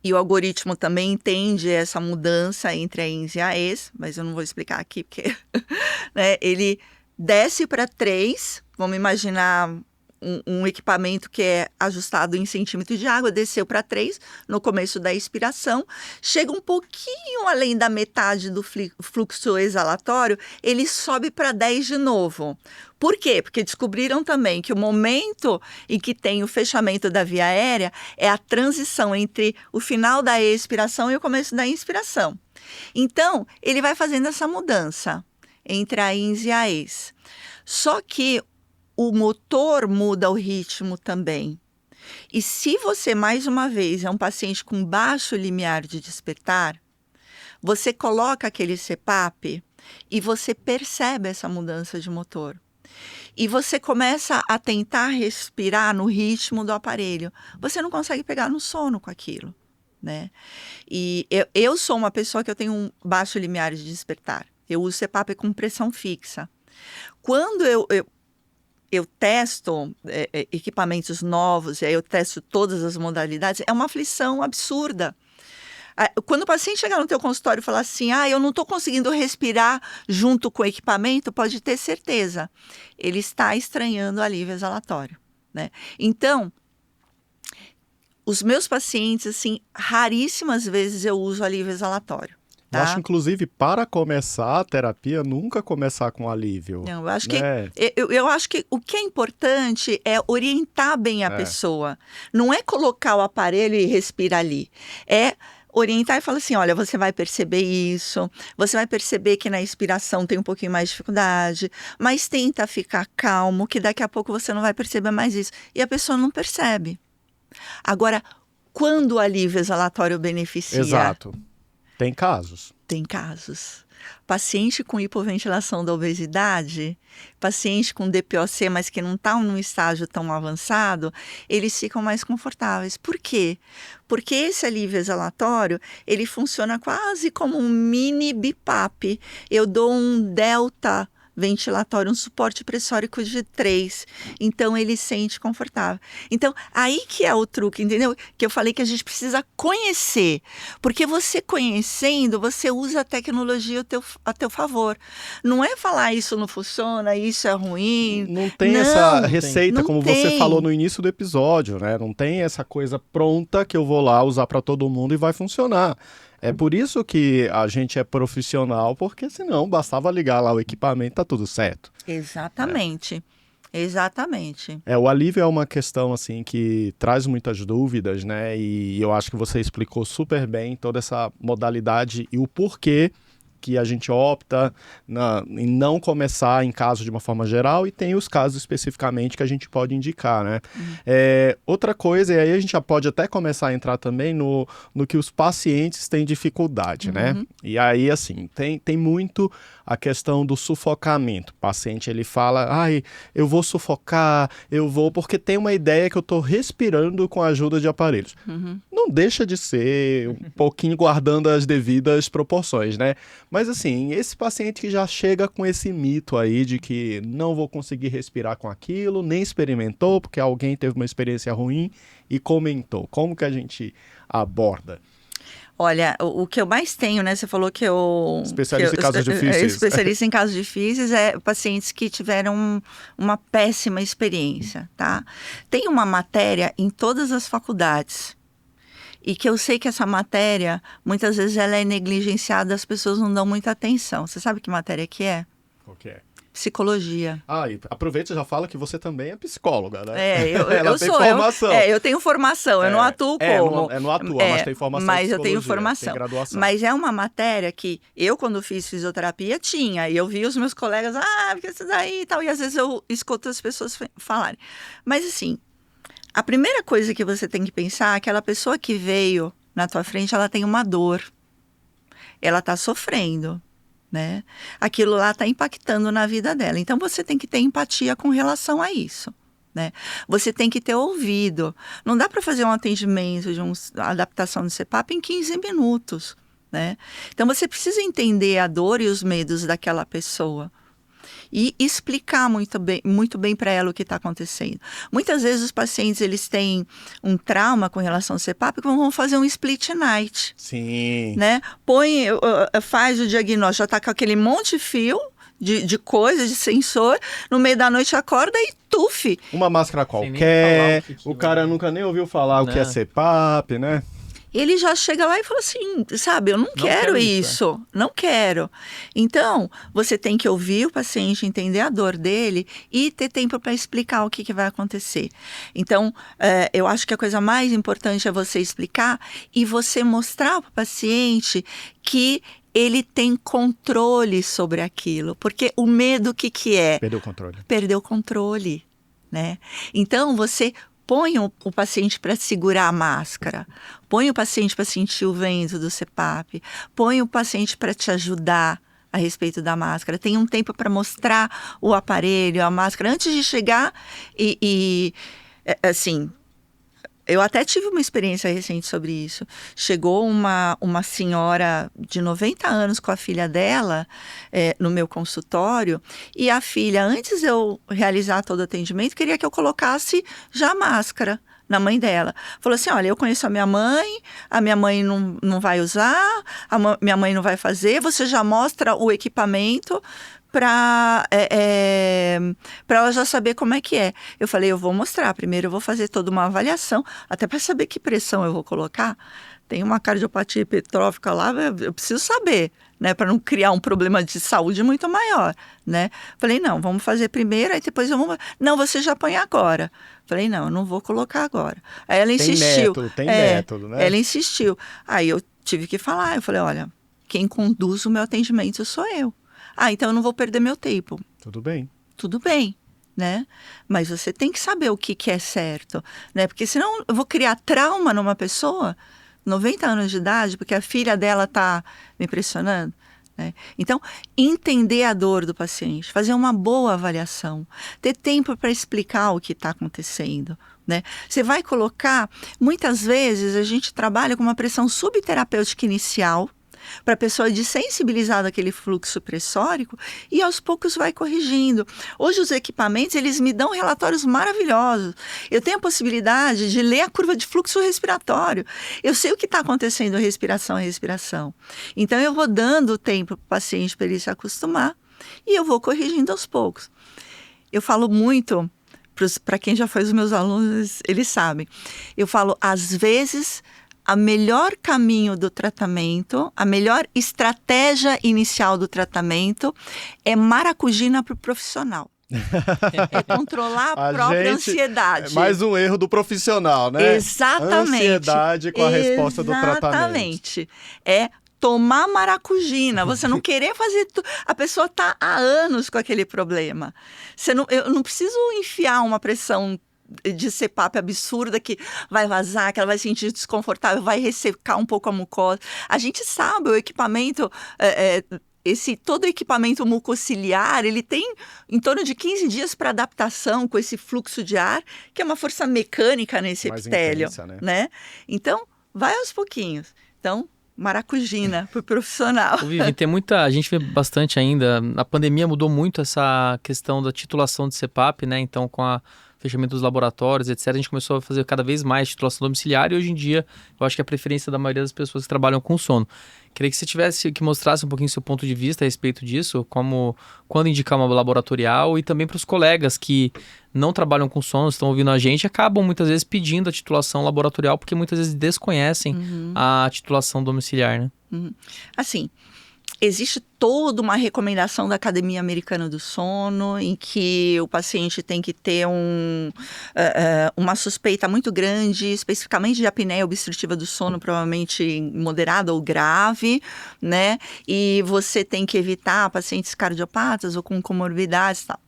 e o algoritmo também entende essa mudança entre a INS e a ES, mas eu não vou explicar aqui, porque né, ele desce para 3, vamos imaginar um equipamento que é ajustado em centímetros de água, desceu para 3 no começo da expiração, chega um pouquinho além da metade do fluxo exalatório, ele sobe para 10 de novo. Por quê? Porque descobriram também que o momento em que tem o fechamento da via aérea é a transição entre o final da expiração e o começo da inspiração. Então, ele vai fazendo essa mudança entre a ins e a ex. Só que o motor muda o ritmo também. E se você, mais uma vez, é um paciente com baixo limiar de despertar, você coloca aquele CPAP e você percebe essa mudança de motor. E você começa a tentar respirar no ritmo do aparelho. Você não consegue pegar no sono com aquilo, né? E eu sou uma pessoa que eu tenho um baixo limiar de despertar. Eu uso CPAP com pressão fixa. Quando eu testo equipamentos novos, eu testo todas as modalidades, é uma aflição absurda. Quando o paciente chegar no teu consultório e falar assim, eu não estou conseguindo respirar junto com o equipamento, pode ter certeza, ele está estranhando o alívio exalatório, né? Então, os meus pacientes, assim, raríssimas vezes eu uso alívio exalatório. Eu acho, inclusive, para começar a terapia, nunca começar com alívio. Não, eu acho que o que é importante é orientar bem a pessoa. Não é colocar o aparelho e respirar ali. É orientar e falar assim, olha, você vai perceber isso, você vai perceber que na expiração tem um pouquinho mais de dificuldade, mas tenta ficar calmo, que daqui a pouco você não vai perceber mais isso. E a pessoa não percebe. Agora, quando o alívio exalatório beneficia? Exato. Tem casos. Tem casos. Paciente com hipoventilação da obesidade, paciente com DPOC, mas que não está num estágio tão avançado, eles ficam mais confortáveis. Por quê? Porque esse alívio exalatório, ele funciona quase como um mini BiPAP. Eu dou um delta ventilatório, um suporte pressórico de 3. Então, ele sente confortável. Então, aí que é o truque, entendeu? Que eu falei que a gente precisa conhecer. Porque você conhecendo, você usa a tecnologia a teu favor. Não é falar isso não funciona, isso é ruim. Não tem essa receita, como você falou no início do episódio, né? Não tem essa coisa pronta que eu vou lá usar para todo mundo e vai funcionar. É por isso que a gente é profissional, porque senão bastava ligar lá o equipamento, tá tudo certo. Exatamente. Exatamente. O alívio é uma questão assim que traz muitas dúvidas, né? E eu acho que você explicou super bem toda essa modalidade e o porquê que a gente opta em não começar em caso de uma forma geral e tem os casos especificamente que a gente pode indicar, né? Outra coisa, e aí a gente já pode até começar a entrar também no que os pacientes têm dificuldade, né? E aí, assim, tem muito a questão do sufocamento. O paciente, ele fala, eu vou sufocar, porque tem uma ideia que eu estou respirando com a ajuda de aparelhos. Não deixa de ser um pouquinho guardando as devidas proporções, né? Mas assim, esse paciente que já chega com esse mito aí de que não vou conseguir respirar com aquilo, nem experimentou, porque alguém teve uma experiência ruim e comentou. Como que a gente aborda? Olha, o que eu mais tenho, né? Você falou que eu... Especialista em casos difíceis. Especialista em casos difíceis é pacientes que tiveram uma péssima experiência, tá? Tem uma matéria em todas as faculdades e que eu sei que essa matéria, muitas vezes ela é negligenciada, as pessoas não dão muita atenção. Você sabe que matéria que é? Qual que é? Psicologia. E aproveita e já fala que você também é psicóloga, né? Eu tem sou. Formação. Eu tenho formação, eu não atuo como... Não atua, mas tem formação mas em eu tenho psicologia, formação. tem graduação. Mas é uma matéria que eu, quando fiz fisioterapia, tinha. E eu vi os meus colegas, porque isso daí e tal. E às vezes eu escuto as pessoas falarem. Mas assim, a primeira coisa que você tem que pensar, aquela pessoa que veio na tua frente, ela tem uma dor. Ela está sofrendo, né? Aquilo lá está impactando na vida dela. Então, você tem que ter empatia com relação a isso, né? Você tem que ter ouvido. Não dá para fazer um atendimento de uma adaptação de CPAP em 15 minutos, né? Então, você precisa entender a dor e os medos daquela pessoa e explicar muito bem para ela o que está acontecendo. Muitas vezes os pacientes, eles têm um trauma com relação ao CPAP, que vão fazer um split night. Sim. Né? Faz o diagnóstico, já está com aquele monte de fio de coisa, de sensor, no meio da noite acorda e tufe. Uma máscara Sem nem qualquer, falar o cara nunca nem ouviu falar o que é Né? CPAP, né? Ele já chega lá e fala assim, sabe, eu não quero quero isso, não quero. Então, você tem que ouvir o paciente, entender a dor dele e ter tempo para explicar o que vai acontecer. Então, eu acho que a coisa mais importante é você explicar e você mostrar para o paciente que ele tem controle sobre aquilo. Porque o medo, o que é? Perdeu o controle. Perder o controle, né? Então, você põe o paciente para segurar a máscara, põe o paciente para sentir o vento do CPAP, põe o paciente para te ajudar a respeito da máscara. Tem um tempo para mostrar o aparelho, a máscara, antes de chegar assim... Eu até tive uma experiência recente sobre isso. Chegou uma senhora de 90 anos com a filha dela no meu consultório e a filha, antes de eu realizar todo o atendimento, queria que eu colocasse já a máscara na mãe dela. Falou assim, olha, eu conheço a minha mãe não vai usar, minha mãe não vai fazer, você já mostra o equipamento para ela já saber como é que é. Eu falei, eu vou mostrar. Primeiro eu vou fazer toda uma avaliação, até para saber que pressão eu vou colocar. Tem uma cardiopatia hipertrófica lá, eu preciso saber, né, para não criar um problema de saúde muito maior, né? Falei, não, vamos fazer primeiro, aí depois eu vou... Não, você já põe agora. Falei, não, eu não vou colocar agora. Aí ela insistiu. Tem método, né? Ela insistiu. Aí eu tive que falar, eu falei, olha, quem conduz o meu atendimento sou eu. Ah, então eu não vou perder meu tempo. Tudo bem. Tudo bem, né? Mas você tem que saber o que é certo, né? Porque senão eu vou criar trauma numa pessoa, 90 anos de idade, porque a filha dela tá me pressionando, né? Então, entender a dor do paciente, fazer uma boa avaliação, ter tempo para explicar o que está acontecendo, né? Você vai colocar, muitas vezes a gente trabalha com uma pressão subterapêutica inicial, para a pessoa desensibilizar daquele fluxo pressórico e aos poucos vai corrigindo. Hoje os equipamentos, eles me dão relatórios maravilhosos. Eu tenho a possibilidade de ler a curva de fluxo respiratório. Eu sei o que está acontecendo respiração a respiração. Então eu vou dando tempo para o paciente para ele se acostumar e eu vou corrigindo aos poucos. Eu falo muito, para quem já foi os meus alunos, eles sabem. Eu falo, às vezes... O melhor caminho do tratamento, a melhor estratégia inicial do tratamento é maracujina para o profissional. É controlar a própria ansiedade. Mais um erro do profissional, né? Exatamente. Ansiedade com a resposta do tratamento. Exatamente. É tomar maracujina, você não querer fazer... A pessoa está há anos com aquele problema. Eu não preciso enfiar uma pressão de CPAP absurda que vai vazar, que ela vai se sentir desconfortável, vai ressecar um pouco a mucosa. A gente sabe, o equipamento, todo equipamento mucociliar, ele tem em torno de 15 dias para adaptação com esse fluxo de ar, que é uma força mecânica nesse mais epitélio, intensa, né? Então, vai aos pouquinhos. Então, maracujina pro profissional. Vivi, a gente vê bastante ainda, a pandemia mudou muito essa questão da titulação de CPAP, né? Então, com o fechamento dos laboratórios, etc., a gente começou a fazer cada vez mais titulação domiciliar e hoje em dia eu acho que é a preferência da maioria das pessoas que trabalham com sono. Queria que você mostrasse um pouquinho seu ponto de vista a respeito disso, quando indicar uma laboratorial e também para os colegas que não trabalham com sono, estão ouvindo a gente, acabam muitas vezes pedindo a titulação laboratorial porque muitas vezes desconhecem a titulação domiciliar, né? Assim, existe toda uma recomendação da Academia Americana do Sono, em que o paciente tem que ter uma suspeita muito grande, especificamente de apneia obstrutiva do sono, provavelmente moderada ou grave, né? E você tem que evitar pacientes cardiopatas ou com comorbidades e tal.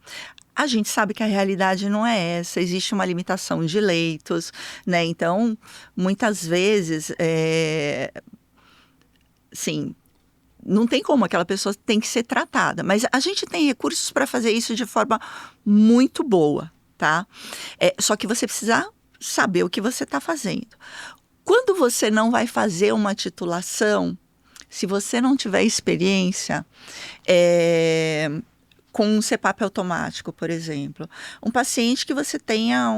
A gente sabe que a realidade não é essa, existe uma limitação de leitos, né? Então, muitas vezes, sim, não tem como, aquela pessoa tem que ser tratada. Mas a gente tem recursos para fazer isso de forma muito boa, tá? Só que você precisa saber o que você está fazendo. Quando você não vai fazer uma titulação, se você não tiver experiência, com um CPAP automático, por exemplo. Um paciente que você tenha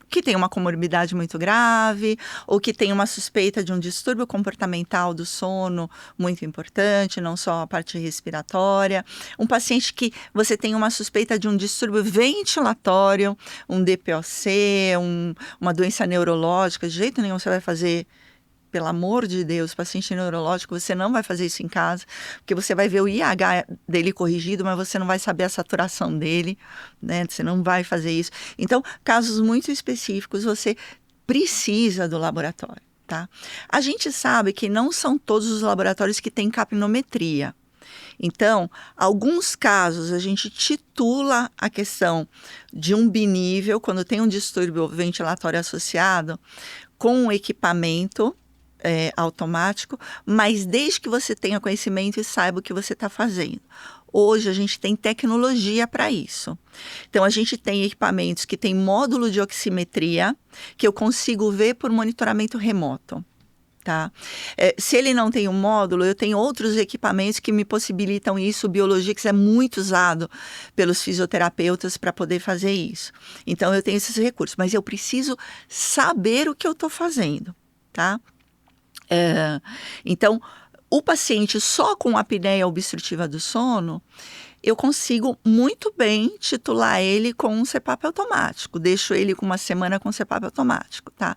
que tem uma comorbidade muito grave, ou que tem uma suspeita de um distúrbio comportamental do sono muito importante, não só a parte respiratória. Um paciente que você tem uma suspeita de um distúrbio ventilatório, um DPOC, uma doença neurológica. De jeito nenhum você vai fazer, pelo amor de Deus, paciente neurológico, você não vai fazer isso em casa, porque você vai ver o IH dele corrigido, mas você não vai saber a saturação dele, né? Você não vai fazer isso. Então, casos muito específicos, você precisa do laboratório, tá? A gente sabe que não são todos os laboratórios que têm capnometria. Então, alguns casos a gente titula a questão de um binível, quando tem um distúrbio ventilatório associado, com um equipamento automático, mas desde que você tenha conhecimento e saiba o que você está fazendo. Hoje a gente tem tecnologia para isso. Então a gente tem equipamentos que tem módulo de oximetria, que eu consigo ver por monitoramento remoto. Tá? Se ele não tem um módulo, eu tenho outros equipamentos que me possibilitam isso. O Biologix é muito usado pelos fisioterapeutas para poder fazer isso. Então eu tenho esses recursos, mas eu preciso saber o que eu estou fazendo, tá? Então, o paciente só com apneia obstrutiva do sono, eu consigo muito bem titular ele com um CPAP automático. Deixo ele com uma semana com CPAP automático, tá?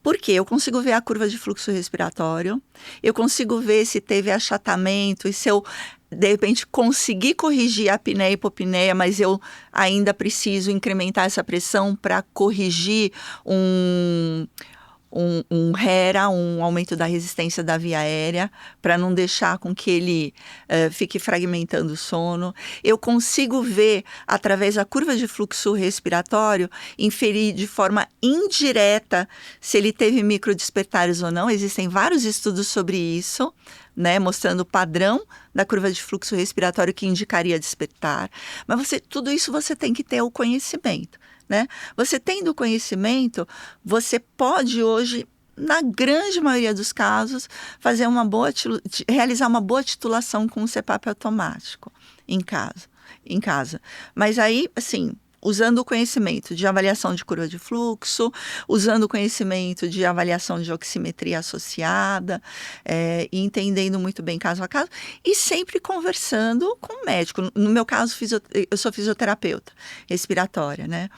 Porque eu consigo ver a curva de fluxo respiratório, eu consigo ver se teve achatamento e se eu, de repente, conseguir corrigir a apneia e hipopneia, mas eu ainda preciso incrementar essa pressão para corrigir um HERA, um aumento da resistência da via aérea, para não deixar com que ele fique fragmentando o sono. Eu consigo ver, através da curva de fluxo respiratório, inferir de forma indireta se ele teve microdespertares ou não. Existem vários estudos sobre isso, né, mostrando o padrão da curva de fluxo respiratório que indicaria despertar. Mas tudo isso você tem que ter o conhecimento. Né? Você tendo o conhecimento, você pode hoje, na grande maioria dos casos, realizar uma boa titulação com um CPAP automático em casa. Mas aí, assim, usando o conhecimento de avaliação de curva de fluxo, usando o conhecimento de avaliação de oximetria associada, e entendendo muito bem caso a caso, e sempre conversando com o médico. No meu caso, eu sou fisioterapeuta respiratória, né?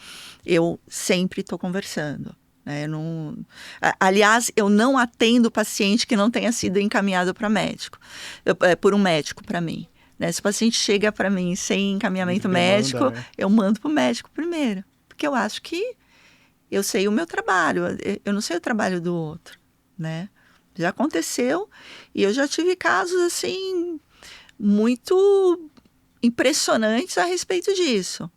Eu sempre estou conversando. Aliás, eu não atendo paciente que não tenha sido encaminhado para médico, por um médico para mim. Né? Se o paciente chega para mim sem encaminhamento médico, eu mando para o médico primeiro. Porque eu acho que eu sei o meu trabalho, eu não sei o trabalho do outro. Né? Já aconteceu e eu já tive casos assim muito impressionantes a respeito disso.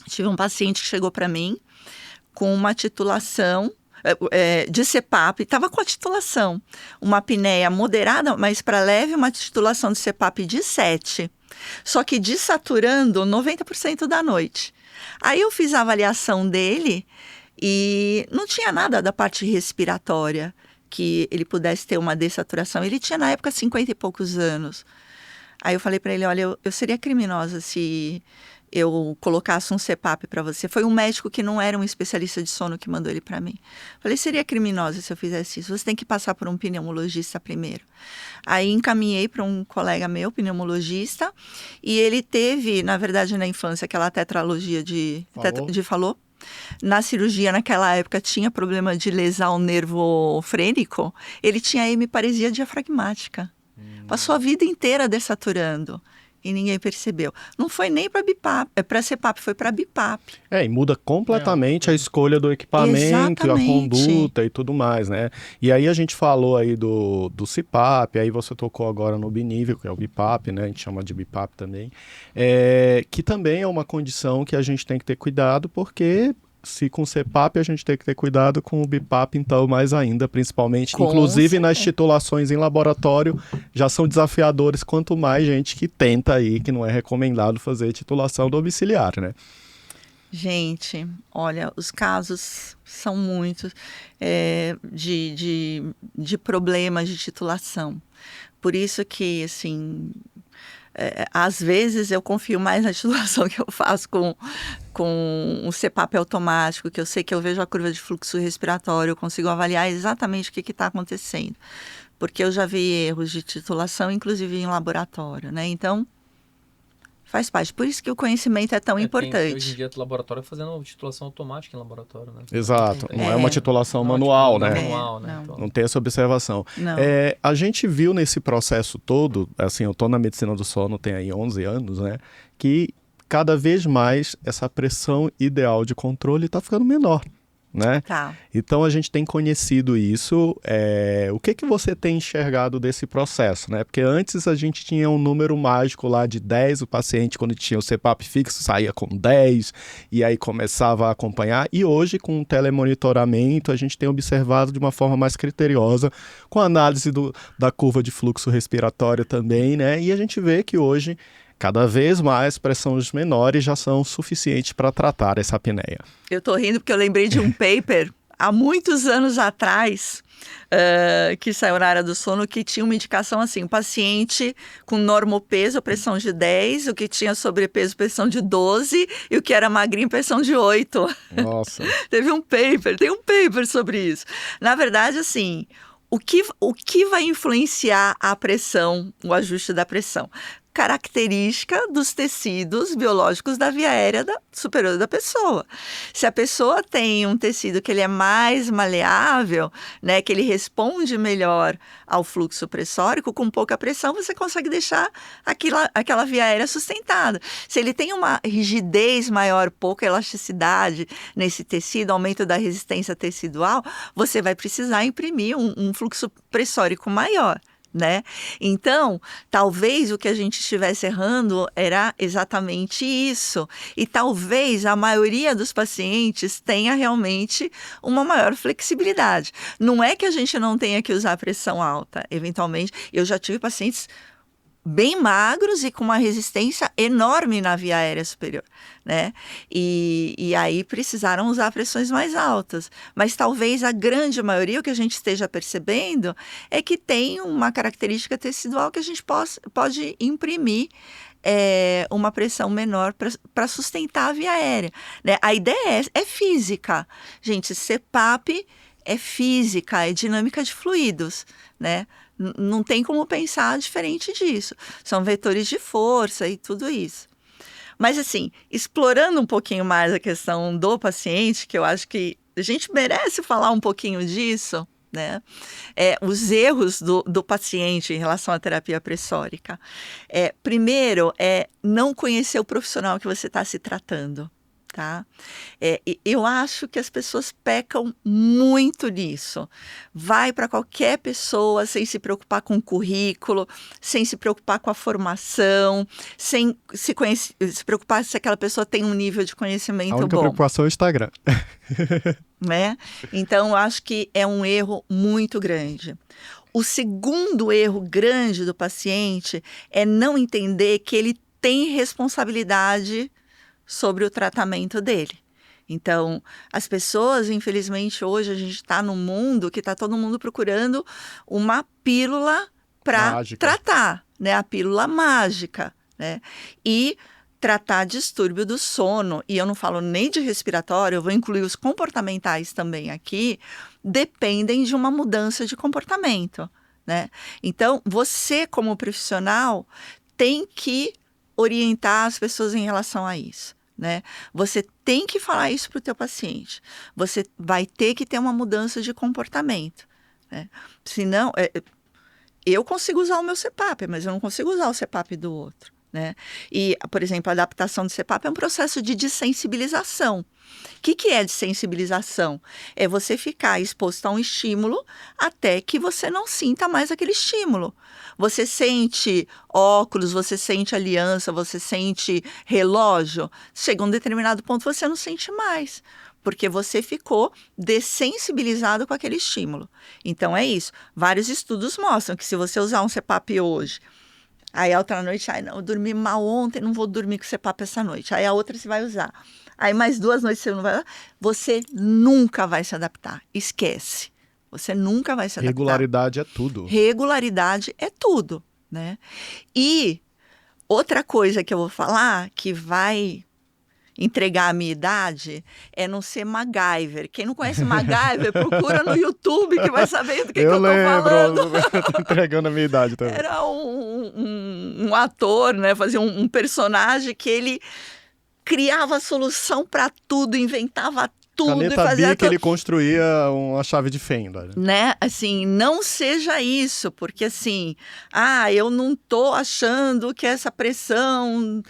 Tive um paciente que chegou para mim com uma titulação de CPAP, estava com a titulação, uma apneia moderada, mas para leve, uma titulação de CPAP de 7, só que desaturando 90% da noite. Aí eu fiz a avaliação dele e não tinha nada da parte respiratória que ele pudesse ter uma dessaturação. Ele tinha na época 50 e poucos anos. Aí eu falei para ele, olha, eu seria criminosa se eu colocasse um CPAP para você. Foi um médico que não era um especialista de sono que mandou ele para mim. Falei, seria criminosa se eu fizesse isso. Você tem que passar por um pneumologista primeiro. Aí encaminhei para um colega meu, pneumologista, e ele teve, na verdade, na infância, aquela tetralogia de Fallot. Na cirurgia, naquela época, tinha problema de lesar o nervo frênico. Ele tinha hemiparesia diafragmática. Passou a vida inteira dessaturando. E ninguém percebeu. Não foi nem para BiPAP, para CPAP, foi para BiPAP. E muda completamente a escolha do equipamento, a conduta e tudo mais, né? E aí a gente falou aí do CPAP, aí você tocou agora no binível, que é o BiPAP, né? A gente chama de BiPAP também. Que também é uma condição que a gente tem que ter cuidado, porque se com CPAP a gente tem que ter cuidado, com o BiPAP então mais ainda, principalmente, inclusive nas titulações em laboratório, já são desafiadores, quanto mais gente que tenta aí, que não é recomendado fazer titulação domiciliar, né? Gente, olha, os casos são muitos de problemas de titulação. Por isso que, assim, às vezes eu confio mais na titulação que eu faço com o CPAP automático, que eu sei que eu vejo a curva de fluxo respiratório, eu consigo avaliar exatamente o que está acontecendo. Porque eu já vi erros de titulação, inclusive em laboratório, né? Então, faz parte. Por isso que o conhecimento é tão importante. Hoje em dia, o laboratório fazendo titulação automática em laboratório, né? Exato. Não é uma titulação manual, né? Manual, né? Então... Não tem essa observação. A gente viu nesse processo todo, assim, eu estou na medicina do sono, tem aí 11 anos, né? Que cada vez mais essa pressão ideal de controle está ficando menor, né? Tá. Então a gente tem conhecido isso. O que você tem enxergado desse processo, né? Porque antes a gente tinha um número mágico lá de 10, o paciente quando tinha o CPAP fixo saía com 10 e aí começava a acompanhar, e hoje com o telemonitoramento a gente tem observado de uma forma mais criteriosa, com a análise da curva de fluxo respiratório também, né? E a gente vê que hoje cada vez mais pressões menores já são suficientes para tratar essa apneia. Eu tô rindo porque eu lembrei de um paper há muitos anos atrás, que saiu na área do sono, que tinha uma indicação assim, um paciente com normopeso, pressão de 10, o que tinha sobrepeso, pressão de 12, e o que era magrinho, pressão de 8. Nossa. Tem um paper sobre isso. Na verdade, assim, o que vai influenciar a pressão, o ajuste da pressão? Característica dos tecidos biológicos da via aérea superior da pessoa. Se a pessoa tem um tecido que ele é mais maleável, né, que ele responde melhor ao fluxo pressórico, com pouca pressão você consegue deixar aquela via aérea sustentada. Se ele tem uma rigidez maior, pouca elasticidade nesse tecido, aumento da resistência tecidual, você vai precisar imprimir um fluxo pressórico maior, né? Então, talvez o que a gente estivesse errando era exatamente isso. E talvez a maioria dos pacientes tenha realmente uma maior flexibilidade. Não é que a gente não tenha que usar pressão alta. Eventualmente, eu já tive pacientes bem magros e com uma resistência enorme na via aérea superior, né? E aí precisaram usar pressões mais altas. Mas talvez a grande maioria, o que a gente esteja percebendo, é que tem uma característica tecidual que a gente pode imprimir uma pressão menor para sustentar a via aérea, né? A ideia é física. Gente, CPAP é física, é dinâmica de fluidos, né? Não tem como pensar diferente disso. São vetores de força e tudo isso. Mas, assim, explorando um pouquinho mais a questão do paciente, que eu acho que a gente merece falar um pouquinho disso, né? Os erros do paciente em relação à terapia pressórica. Primeiro, não conhecer o profissional que você está se tratando. Tá? Eu acho que as pessoas pecam muito nisso. Vai para qualquer pessoa sem se preocupar com o currículo, sem se preocupar com a formação, sem se preocupar se aquela pessoa tem um nível de conhecimento bom. A única preocupação é o Instagram. Né? Então, eu acho que é um erro muito grande. O segundo erro grande do paciente é não entender que ele tem responsabilidade sobre o tratamento dele. Então, as pessoas, infelizmente, hoje a gente está num mundo que está todo mundo procurando uma pílula para tratar, né? A pílula mágica, né? E tratar distúrbio do sono, e eu não falo nem de respiratório, eu vou incluir os comportamentais também aqui, dependem de uma mudança de comportamento, né? Então, você como profissional tem que orientar as pessoas em relação a isso, né? Você tem que falar isso para o teu paciente. Você vai ter que ter uma mudança de comportamento, né? Senão, eu consigo usar o meu CPAP, mas eu não consigo usar o CPAP do outro, né? E, por exemplo, a adaptação do CPAP é um processo de dessensibilização. O que é dessensibilização? É você ficar exposto a um estímulo até que você não sinta mais aquele estímulo. Você sente óculos, você sente aliança, você sente relógio. Chega a um determinado ponto, você não sente mais, porque você ficou dessensibilizado com aquele estímulo. Então, é isso. Vários estudos mostram que se você usar um CPAP hoje, aí a outra noite, não, eu dormi mal ontem, não vou dormir com CPAP essa noite. Aí a outra você vai usar. Aí mais 2 noites você não vai usar. Você nunca vai se adaptar. Esquece. Você nunca vai se adaptar. Regularidade é tudo. Regularidade é tudo, né? E Outra coisa que eu vou falar, que vai entregar a minha idade, é não ser MacGyver. Quem não conhece MacGyver, procura no YouTube que vai saber do que eu tô falando. Eu tô entregando a minha idade também. Era um ator, né? Fazia um personagem que ele criava solução para tudo, inventava tudo. Caneta e fazia Bic, ele construía uma chave de fenda. Né? Assim, não seja isso, porque assim, eu não tô achando que essa pressão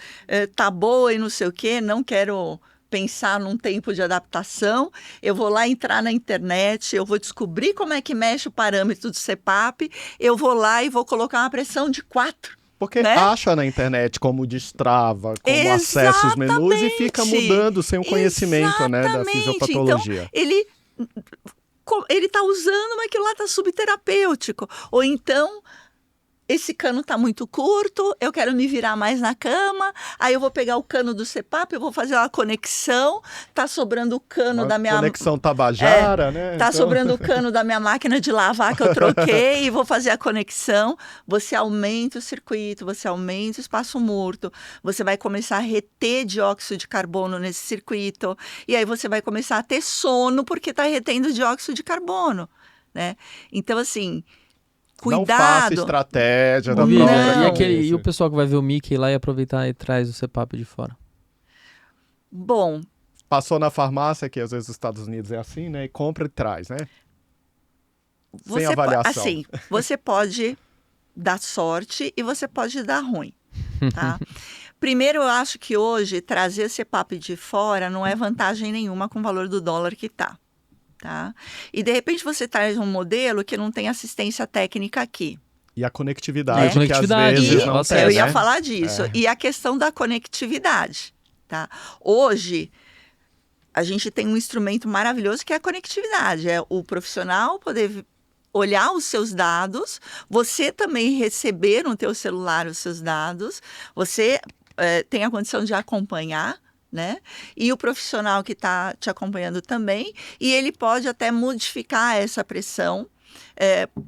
tá boa e não sei o quê, não quero pensar num tempo de adaptação, eu vou lá entrar na internet, eu vou descobrir como é que mexe o parâmetro do CPAP, eu vou lá e vou colocar uma pressão de 4. Porque né? acha na internet como destrava, como acessa os menus e fica mudando sem o conhecimento, né, da fisiopatologia. Então, ele está usando, mas aquilo lá está subterapêutico. Ou então, esse cano está muito curto, eu quero me virar mais na cama, aí eu vou pegar o cano do CPAP, eu vou fazer uma conexão, tá sobrando o cano da minha... conexão tabajara, né? Tá sobrando o cano da minha máquina de lavar que eu troquei e vou fazer a conexão. Você aumenta o circuito, você aumenta o espaço morto, você vai começar a reter dióxido de carbono nesse circuito, e aí você vai começar a ter sono porque está retendo dióxido de carbono, né? Então, assim... Cuidado. Não faça estratégia da E o pessoal que vai ver o Mickey lá e aproveitar e traz o CPAP de fora? Bom... Passou na farmácia, que às vezes nos Estados Unidos é assim, né? E compra e traz, né? Sem avaliação. Assim, você pode dar sorte e você pode dar ruim, tá? Primeiro, eu acho que hoje trazer CPAP de fora não é vantagem nenhuma com o valor do dólar que tá. Tá? E de repente você traz um modelo que não tem assistência técnica aqui. E a conectividade, né? que às vezes não tem, eu ia né? falar disso. E a questão da conectividade. Tá? Hoje, a gente tem um instrumento maravilhoso que é a conectividade. É o profissional poder olhar os seus dados, você também receber no teu celular os seus dados, você tem a condição de acompanhar, né? E o profissional que está te acompanhando também, e ele pode até modificar essa pressão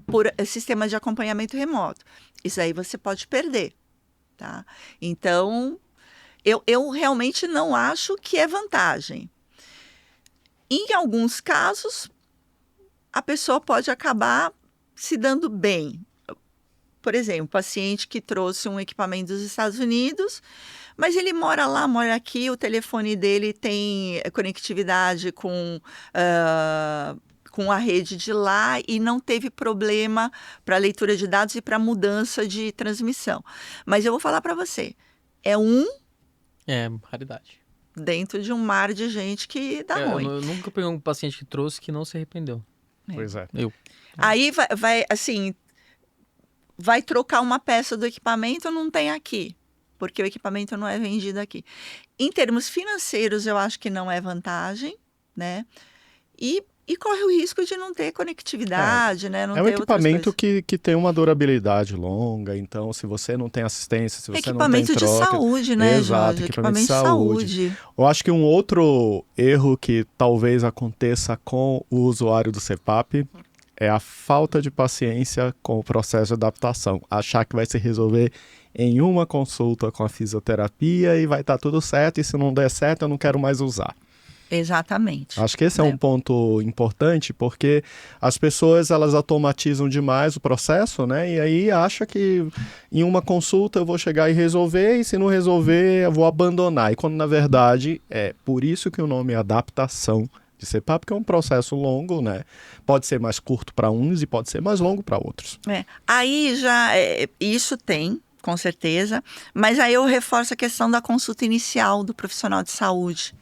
por sistema de acompanhamento remoto. Isso aí você pode perder, tá? Então, eu realmente não acho que é vantagem. Em alguns casos, a pessoa pode acabar se dando bem. Por exemplo, paciente que trouxe um equipamento dos Estados Unidos, mas ele mora lá, mora aqui, o telefone dele tem conectividade com a rede de lá e não teve problema para leitura de dados e para mudança de transmissão. Mas eu vou falar para você, é raridade. Dentro de um mar de gente que dá ruim. Eu nunca peguei um paciente que trouxe que não se arrependeu. Pois é. Aí vai trocar uma peça do equipamento, não tem aqui. Porque o equipamento não é vendido aqui. Em termos financeiros, eu acho que não é vantagem, né? E corre o risco de não ter conectividade, né? Não é um ter equipamento que tem uma durabilidade longa, então se você não tem assistência, se você não tem equipamento de saúde, né, Exato, Jorge? equipamento de saúde. Eu acho que um outro erro que talvez aconteça com o usuário do CPAP é a falta de paciência com o processo de adaptação. Achar que vai se resolver em uma consulta com a fisioterapia e vai estar tudo certo, e se não der certo eu não quero mais usar. Exatamente. Acho que esse é um ponto importante, porque as pessoas elas automatizam demais o processo, né? E aí acha que em uma consulta eu vou chegar e resolver, e se não resolver eu vou abandonar. E quando na verdade é por isso que o nome é adaptação de CPAP, porque é um processo longo, né? Pode ser mais curto para uns e pode ser mais longo para outros. Aí já isso tem, com certeza, mas aí eu reforço a questão da consulta inicial do profissional de saúde,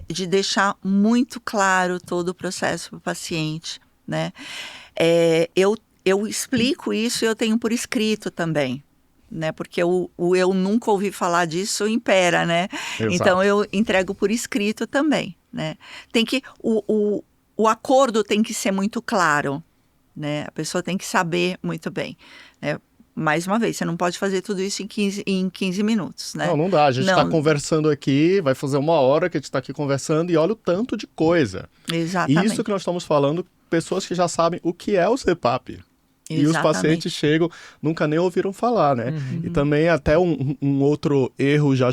de deixar muito claro todo o processo para o paciente, né? Eu explico isso e eu tenho por escrito também, né? Porque eu nunca ouvi falar disso impera, né? Exato. Então eu entrego por escrito também, né? Tem que o acordo tem que ser muito claro, né? A pessoa tem que saber muito bem, né? Mais uma vez, você não pode fazer tudo isso em 15 minutos, né? Não dá. A gente está conversando aqui, vai fazer 1 hora que a gente está aqui conversando e olha o tanto de coisa. Exatamente. Isso que nós estamos falando, pessoas que já sabem o que é o CPAP. E os Exatamente. pacientes chegam, nunca nem ouviram falar, né? E também até um outro erro já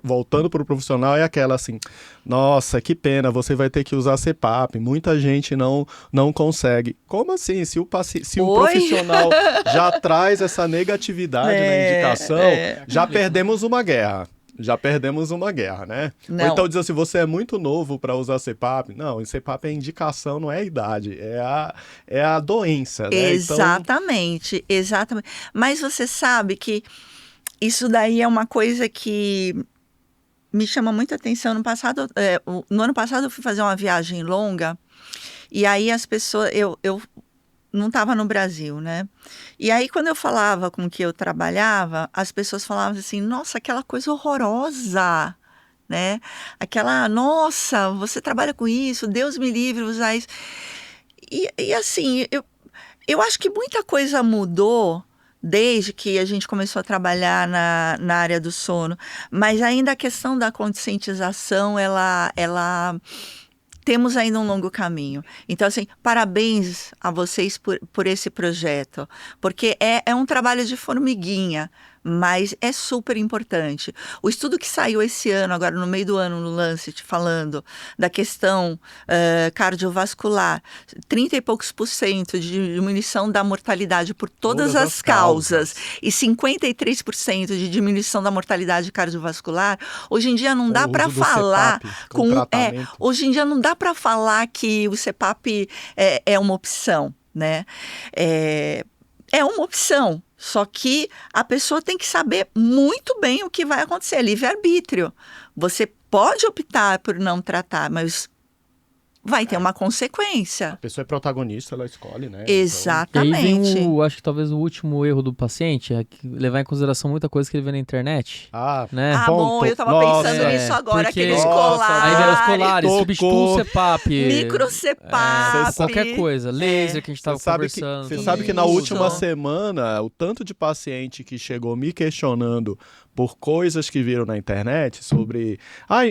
voltando para o profissional é aquela assim, nossa, que pena, você vai ter que usar CPAP, muita gente não consegue. Como assim? Se o profissional já traz essa negatividade na indicação, já perdemos uma guerra. Já perdemos uma guerra, né? Não. Ou então diz assim, você é muito novo para usar CPAP. Não, CPAP é indicação, não é a idade, é a doença, né? Exatamente, exatamente. Mas você sabe que isso daí é uma coisa que me chama muita atenção. No ano passado eu fui fazer uma viagem longa e aí as pessoas... Eu não estava no Brasil, né? E aí, quando eu falava com que eu trabalhava, as pessoas falavam assim, nossa, aquela coisa horrorosa, né? Aquela, nossa, você trabalha com isso, Deus me livre usar isso. E assim, eu acho que muita coisa mudou desde que a gente começou a trabalhar na área do sono, mas ainda a questão da conscientização, ela temos ainda um longo caminho. Então, assim, parabéns a vocês por esse projeto, porque é um trabalho de formiguinha, mas é super importante. O estudo que saiu esse ano, agora no meio do ano, no Lancet, falando da questão cardiovascular, 30 e poucos % de diminuição da mortalidade por todas as causas e 53% de diminuição da mortalidade cardiovascular, hoje em dia não dá para falar hoje em dia não dá para falar que o CPAP é uma opção, né? É uma opção, só que a pessoa tem que saber muito bem o que vai acontecer, livre-arbítrio. Você pode optar por não tratar, mas vai ter uma consequência. A pessoa é protagonista, ela escolhe, né? Exatamente. E aí vem acho que talvez o último erro do paciente é levar em consideração muita coisa que ele vê na internet. Né? Bom, eu tava pensando nisso agora, aqueles colares. Aí vem os colares, substitui o CPAP. Micro-CPAP. Qualquer coisa, laser que a gente tava conversando. Você sabe que na última semana, o tanto de paciente que chegou me questionando por coisas que viram na internet sobre...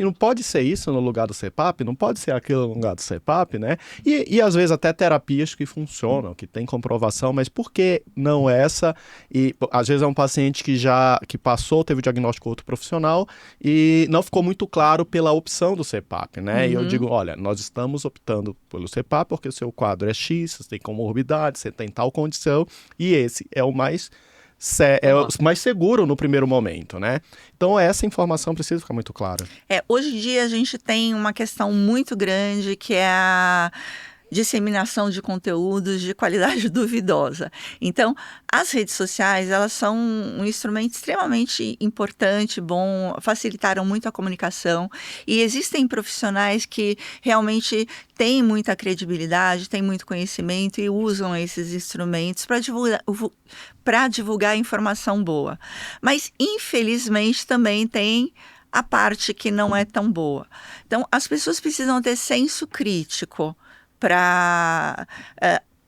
não pode ser isso no lugar do CPAP, não pode ser aquilo no lugar do CPAP, né? E às vezes até terapias que funcionam, que tem comprovação, mas por que não essa? E às vezes é um paciente que passou, teve o diagnóstico outro profissional e não ficou muito claro pela opção do CPAP, né? E eu digo, olha, nós estamos optando pelo CPAP porque o seu quadro é X, você tem comorbidade, você tem tal condição, e esse é o mais seguro no primeiro momento, né? Então essa informação precisa ficar muito clara. Hoje em dia a gente tem uma questão muito grande que é a disseminação de conteúdos de qualidade duvidosa. Então, as redes sociais, elas são um instrumento extremamente importante, bom, facilitaram muito a comunicação e existem profissionais que realmente têm muita credibilidade, têm muito conhecimento e usam esses instrumentos para divulgar informação boa. Mas, infelizmente, também tem a parte que não é tão boa. Então, as pessoas precisam ter senso crítico para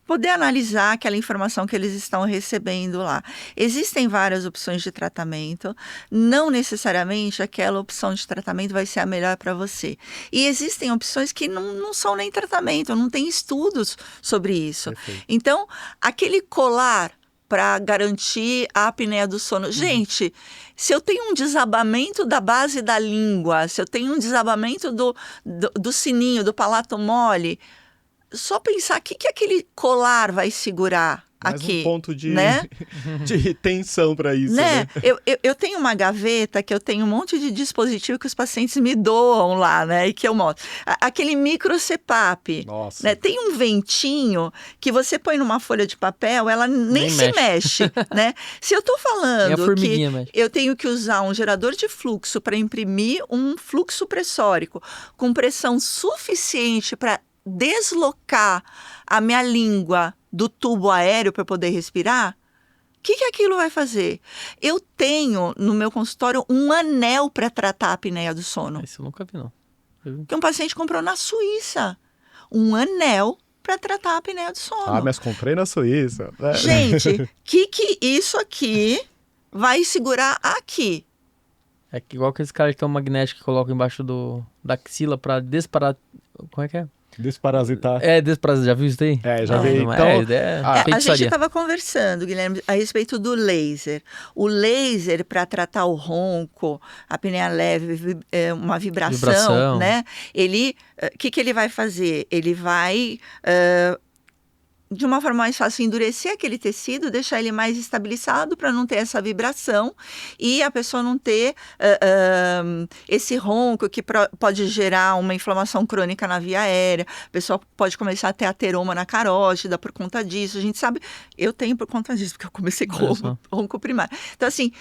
poder analisar aquela informação que eles estão recebendo lá. Existem várias opções de tratamento, não necessariamente aquela opção de tratamento vai ser a melhor para você. E existem opções que não são nem tratamento, não tem estudos sobre isso. Perfeito. Então, aquele colar para garantir a apneia do sono. Gente, se eu tenho um desabamento da base da língua, se eu tenho um desabamento do sininho, do palato mole, só pensar o que aquele colar vai segurar mais aqui. Um ponto de, né? de tensão para isso. Né? Eu tenho uma gaveta que eu tenho um monte de dispositivo que os pacientes me doam lá, né? E que eu mostro. Aquele micro CPAP. Nossa. Né? Tem um ventinho que você põe numa folha de papel, ela nem se mexe, né? Se eu tô falando que eu tenho que usar um gerador de fluxo para imprimir um fluxo pressórico com pressão suficiente para deslocar a minha língua do tubo aéreo para poder respirar, o que aquilo vai fazer? Eu tenho no meu consultório um anel para tratar a apneia do sono. Isso eu nunca vi, não. Que um paciente comprou na Suíça. Um anel para tratar a apneia do sono. Mas comprei na Suíça. Gente, que isso aqui vai segurar aqui? É igual aqueles caras que tem um magnético que colocam embaixo da axila para disparar... Como é que é? Desparasitar. Já viu isso daí? Já vi. Não, Então, a gente estava conversando, Guilherme, a respeito do laser. O laser, para tratar o ronco, a apneia leve, uma vibração, né? Ele, o que ele vai fazer? Ele vai... de uma forma mais fácil, endurecer aquele tecido, deixar ele mais estabilizado para não ter essa vibração e a pessoa não ter esse ronco que pode gerar uma inflamação crônica na via aérea. A pessoa pode começar a ter ateroma na carótida por conta disso. A gente sabe, eu tenho por conta disso, porque eu comecei com ronco primário. Então, assim,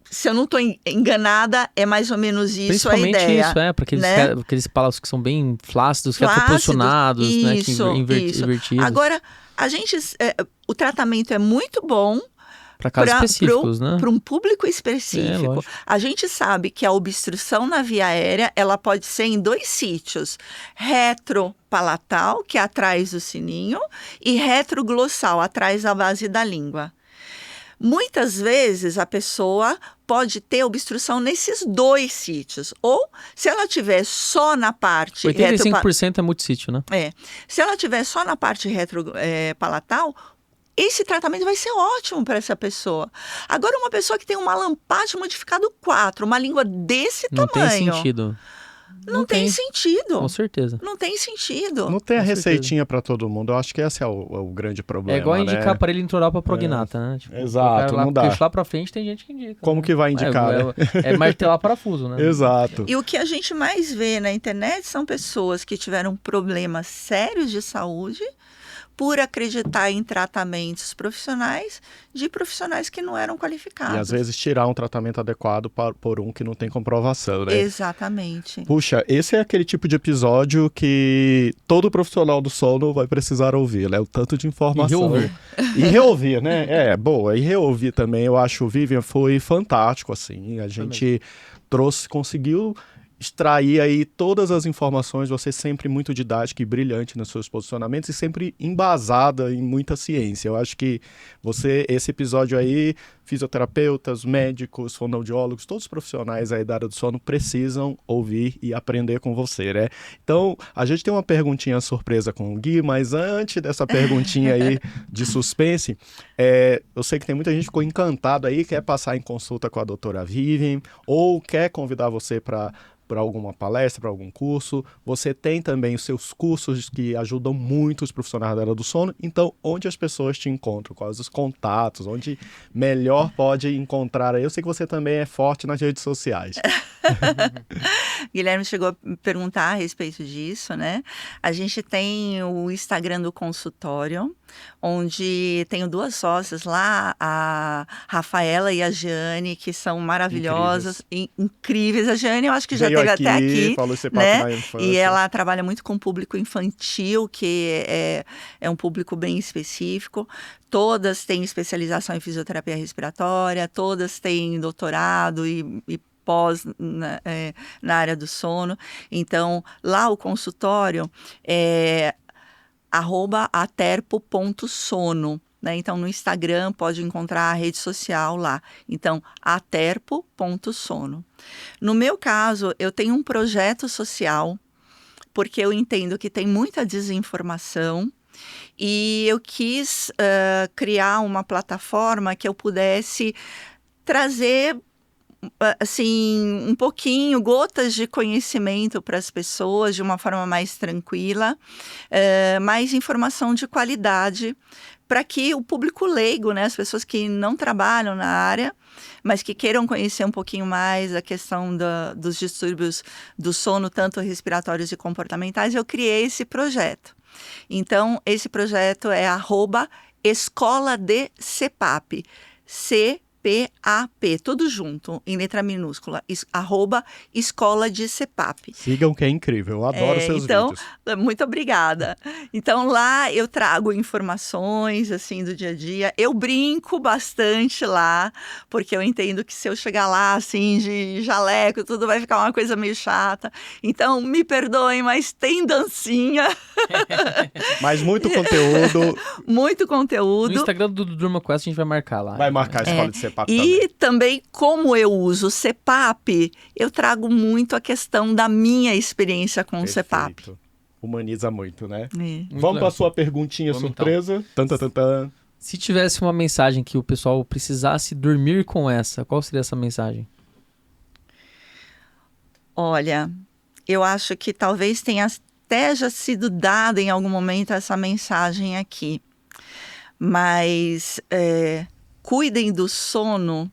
se eu não estou enganada, é mais ou menos isso a ideia. Principalmente isso, porque aqueles palácios que são bem flácidos, retroposicionados, né, invertidos. Agora, o tratamento é muito bom para casos específicos, né? Para um público específico. A gente sabe que a obstrução na via aérea, ela pode ser em 2 sítios. Retropalatal, que é atrás do sininho, e retroglossal, atrás da base da língua. Muitas vezes a pessoa pode ter obstrução nesses 2 sítios. Ou, se ela tiver só na parte... 85% é multissítio, né? Se ela tiver só na parte retropalatal, esse tratamento vai ser ótimo para essa pessoa. Agora, uma pessoa que tem um malampate modificado 4, uma língua desse tamanho... Não tem sentido. Não tem sentido. Com certeza. Não tem sentido. Não tem a receitinha para todo mundo. Eu acho que esse é o grande problema. É igual indicar aparelho intraoral para prognata, né? Tipo, exato, não dá. Porque lá para frente tem gente que indica. Como que vai indicar, né? É martelar parafuso, né? Exato. E o que a gente mais vê na internet são pessoas que tiveram problemas sérios de saúde por acreditar em tratamentos profissionais de profissionais que não eram qualificados. E às vezes tirar um tratamento adequado por um que não tem comprovação, né? Exatamente. Puxa, esse é aquele tipo de episódio que todo profissional do sono vai precisar ouvir, né? O tanto de informação. E reouvir, né? E reouvir também. Eu acho o Vivian foi fantástico, assim. A gente conseguiu extrair aí todas as informações, você sempre muito didática e brilhante nos seus posicionamentos e sempre embasada em muita ciência. Eu acho que esse episódio aí, fisioterapeutas, médicos, fonoaudiólogos, todos os profissionais aí da área do sono precisam ouvir e aprender com você, né? Então, a gente tem uma perguntinha surpresa com o Gui, mas antes dessa perguntinha aí de suspense, eu sei que tem muita gente que ficou encantada aí, quer passar em consulta com a doutora Vivian ou quer convidar você para alguma palestra, para algum curso. Você tem também os seus cursos que ajudam muito os profissionais da área do sono. Então, onde as pessoas te encontram? Quais os contatos? Onde melhor pode encontrar? Eu sei que você também é forte nas redes sociais. Guilherme chegou a perguntar a respeito disso, né? A gente tem o Instagram do consultório, onde tenho 2 sócias lá, a Rafaela e a Jeane, que são maravilhosas, incríveis. A Jeane eu acho que já esteve até aqui, falou esse papo né? Na infância. E ela trabalha muito com público infantil, que é um público bem específico. Todas têm especialização em fisioterapia respiratória, todas têm doutorado e pós na área do sono. Então, lá o consultório é @aterpo.sono. Né? Então, no Instagram pode encontrar a rede social lá. Então, aterpo.sono. No meu caso, eu tenho um projeto social, porque eu entendo que tem muita desinformação e eu quis criar uma plataforma que eu pudesse trazer assim, um pouquinho, gotas de conhecimento para as pessoas de uma forma mais tranquila, mais informação de qualidade, para que o público leigo, né, as pessoas que não trabalham na área, mas que queiram conhecer um pouquinho mais a questão dos distúrbios do sono, tanto respiratórios e comportamentais, eu criei esse projeto. Então, esse projeto é @Escola de CPAP, CPAP, tudo junto, em letra minúscula, @Escola de CPAP. Sigam que é incrível, eu adoro seus vídeos. Muito obrigada. Então, lá eu trago informações, assim, do dia a dia. Eu brinco bastante lá, porque eu entendo que se eu chegar lá, assim, de jaleco, tudo vai ficar uma coisa meio chata. Então, me perdoem, mas tem dancinha. Mas muito conteúdo. Muito conteúdo. No Instagram do Durma Quest a gente vai marcar lá. Vai marcar a Escola de CPAP e também, como eu uso o CPAP, eu trago muito a questão da minha experiência com o CPAP. humaniza muito, né? Muito Vamos para a legal. sua perguntinha Vamos, surpresa. Tan, tan, tan, tan. Se tivesse uma mensagem que o pessoal precisasse dormir com essa, qual seria essa mensagem? Olha, eu acho que talvez tenha até já sido dada em algum momento essa mensagem aqui. Mas cuidem do sono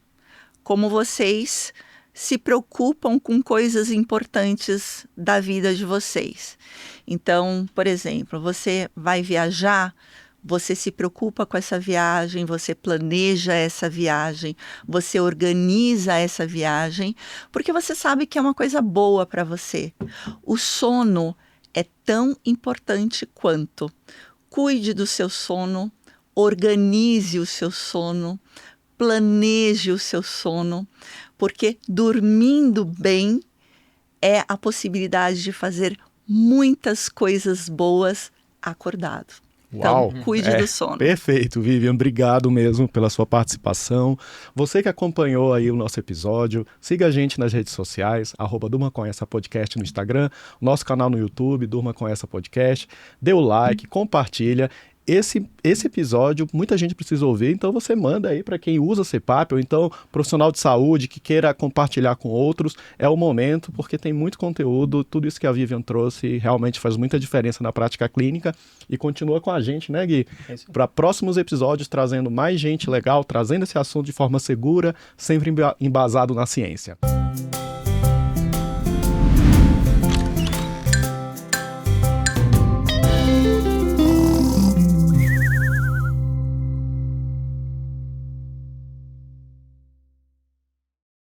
como vocês se preocupam com coisas importantes da vida de vocês. Então, por exemplo, você vai viajar, você se preocupa com essa viagem, você planeja essa viagem, você organiza essa viagem, porque você sabe que é uma coisa boa para você. O sono é tão importante quanto. Cuide do seu sono, organize o seu sono, planeje o seu sono, porque dormindo bem é a possibilidade de fazer muitas coisas boas acordado. Uau, Então, cuide do sono. Perfeito, Vivian. Obrigado mesmo pela sua participação. Você que acompanhou aí o nosso episódio, siga a gente nas redes sociais, @Durma Com Essa Podcast no Instagram, nosso canal no YouTube, Durma Com Essa Podcast. Dê o like, compartilha. Esse episódio muita gente precisa ouvir, então você manda aí para quem usa CPAP ou então profissional de saúde que queira compartilhar com outros. É o momento, porque tem muito conteúdo, tudo isso que a Vivian trouxe realmente faz muita diferença na prática clínica e continua com a gente, né, Gui? Para próximos episódios, trazendo mais gente legal, trazendo esse assunto de forma segura, sempre embasado na ciência.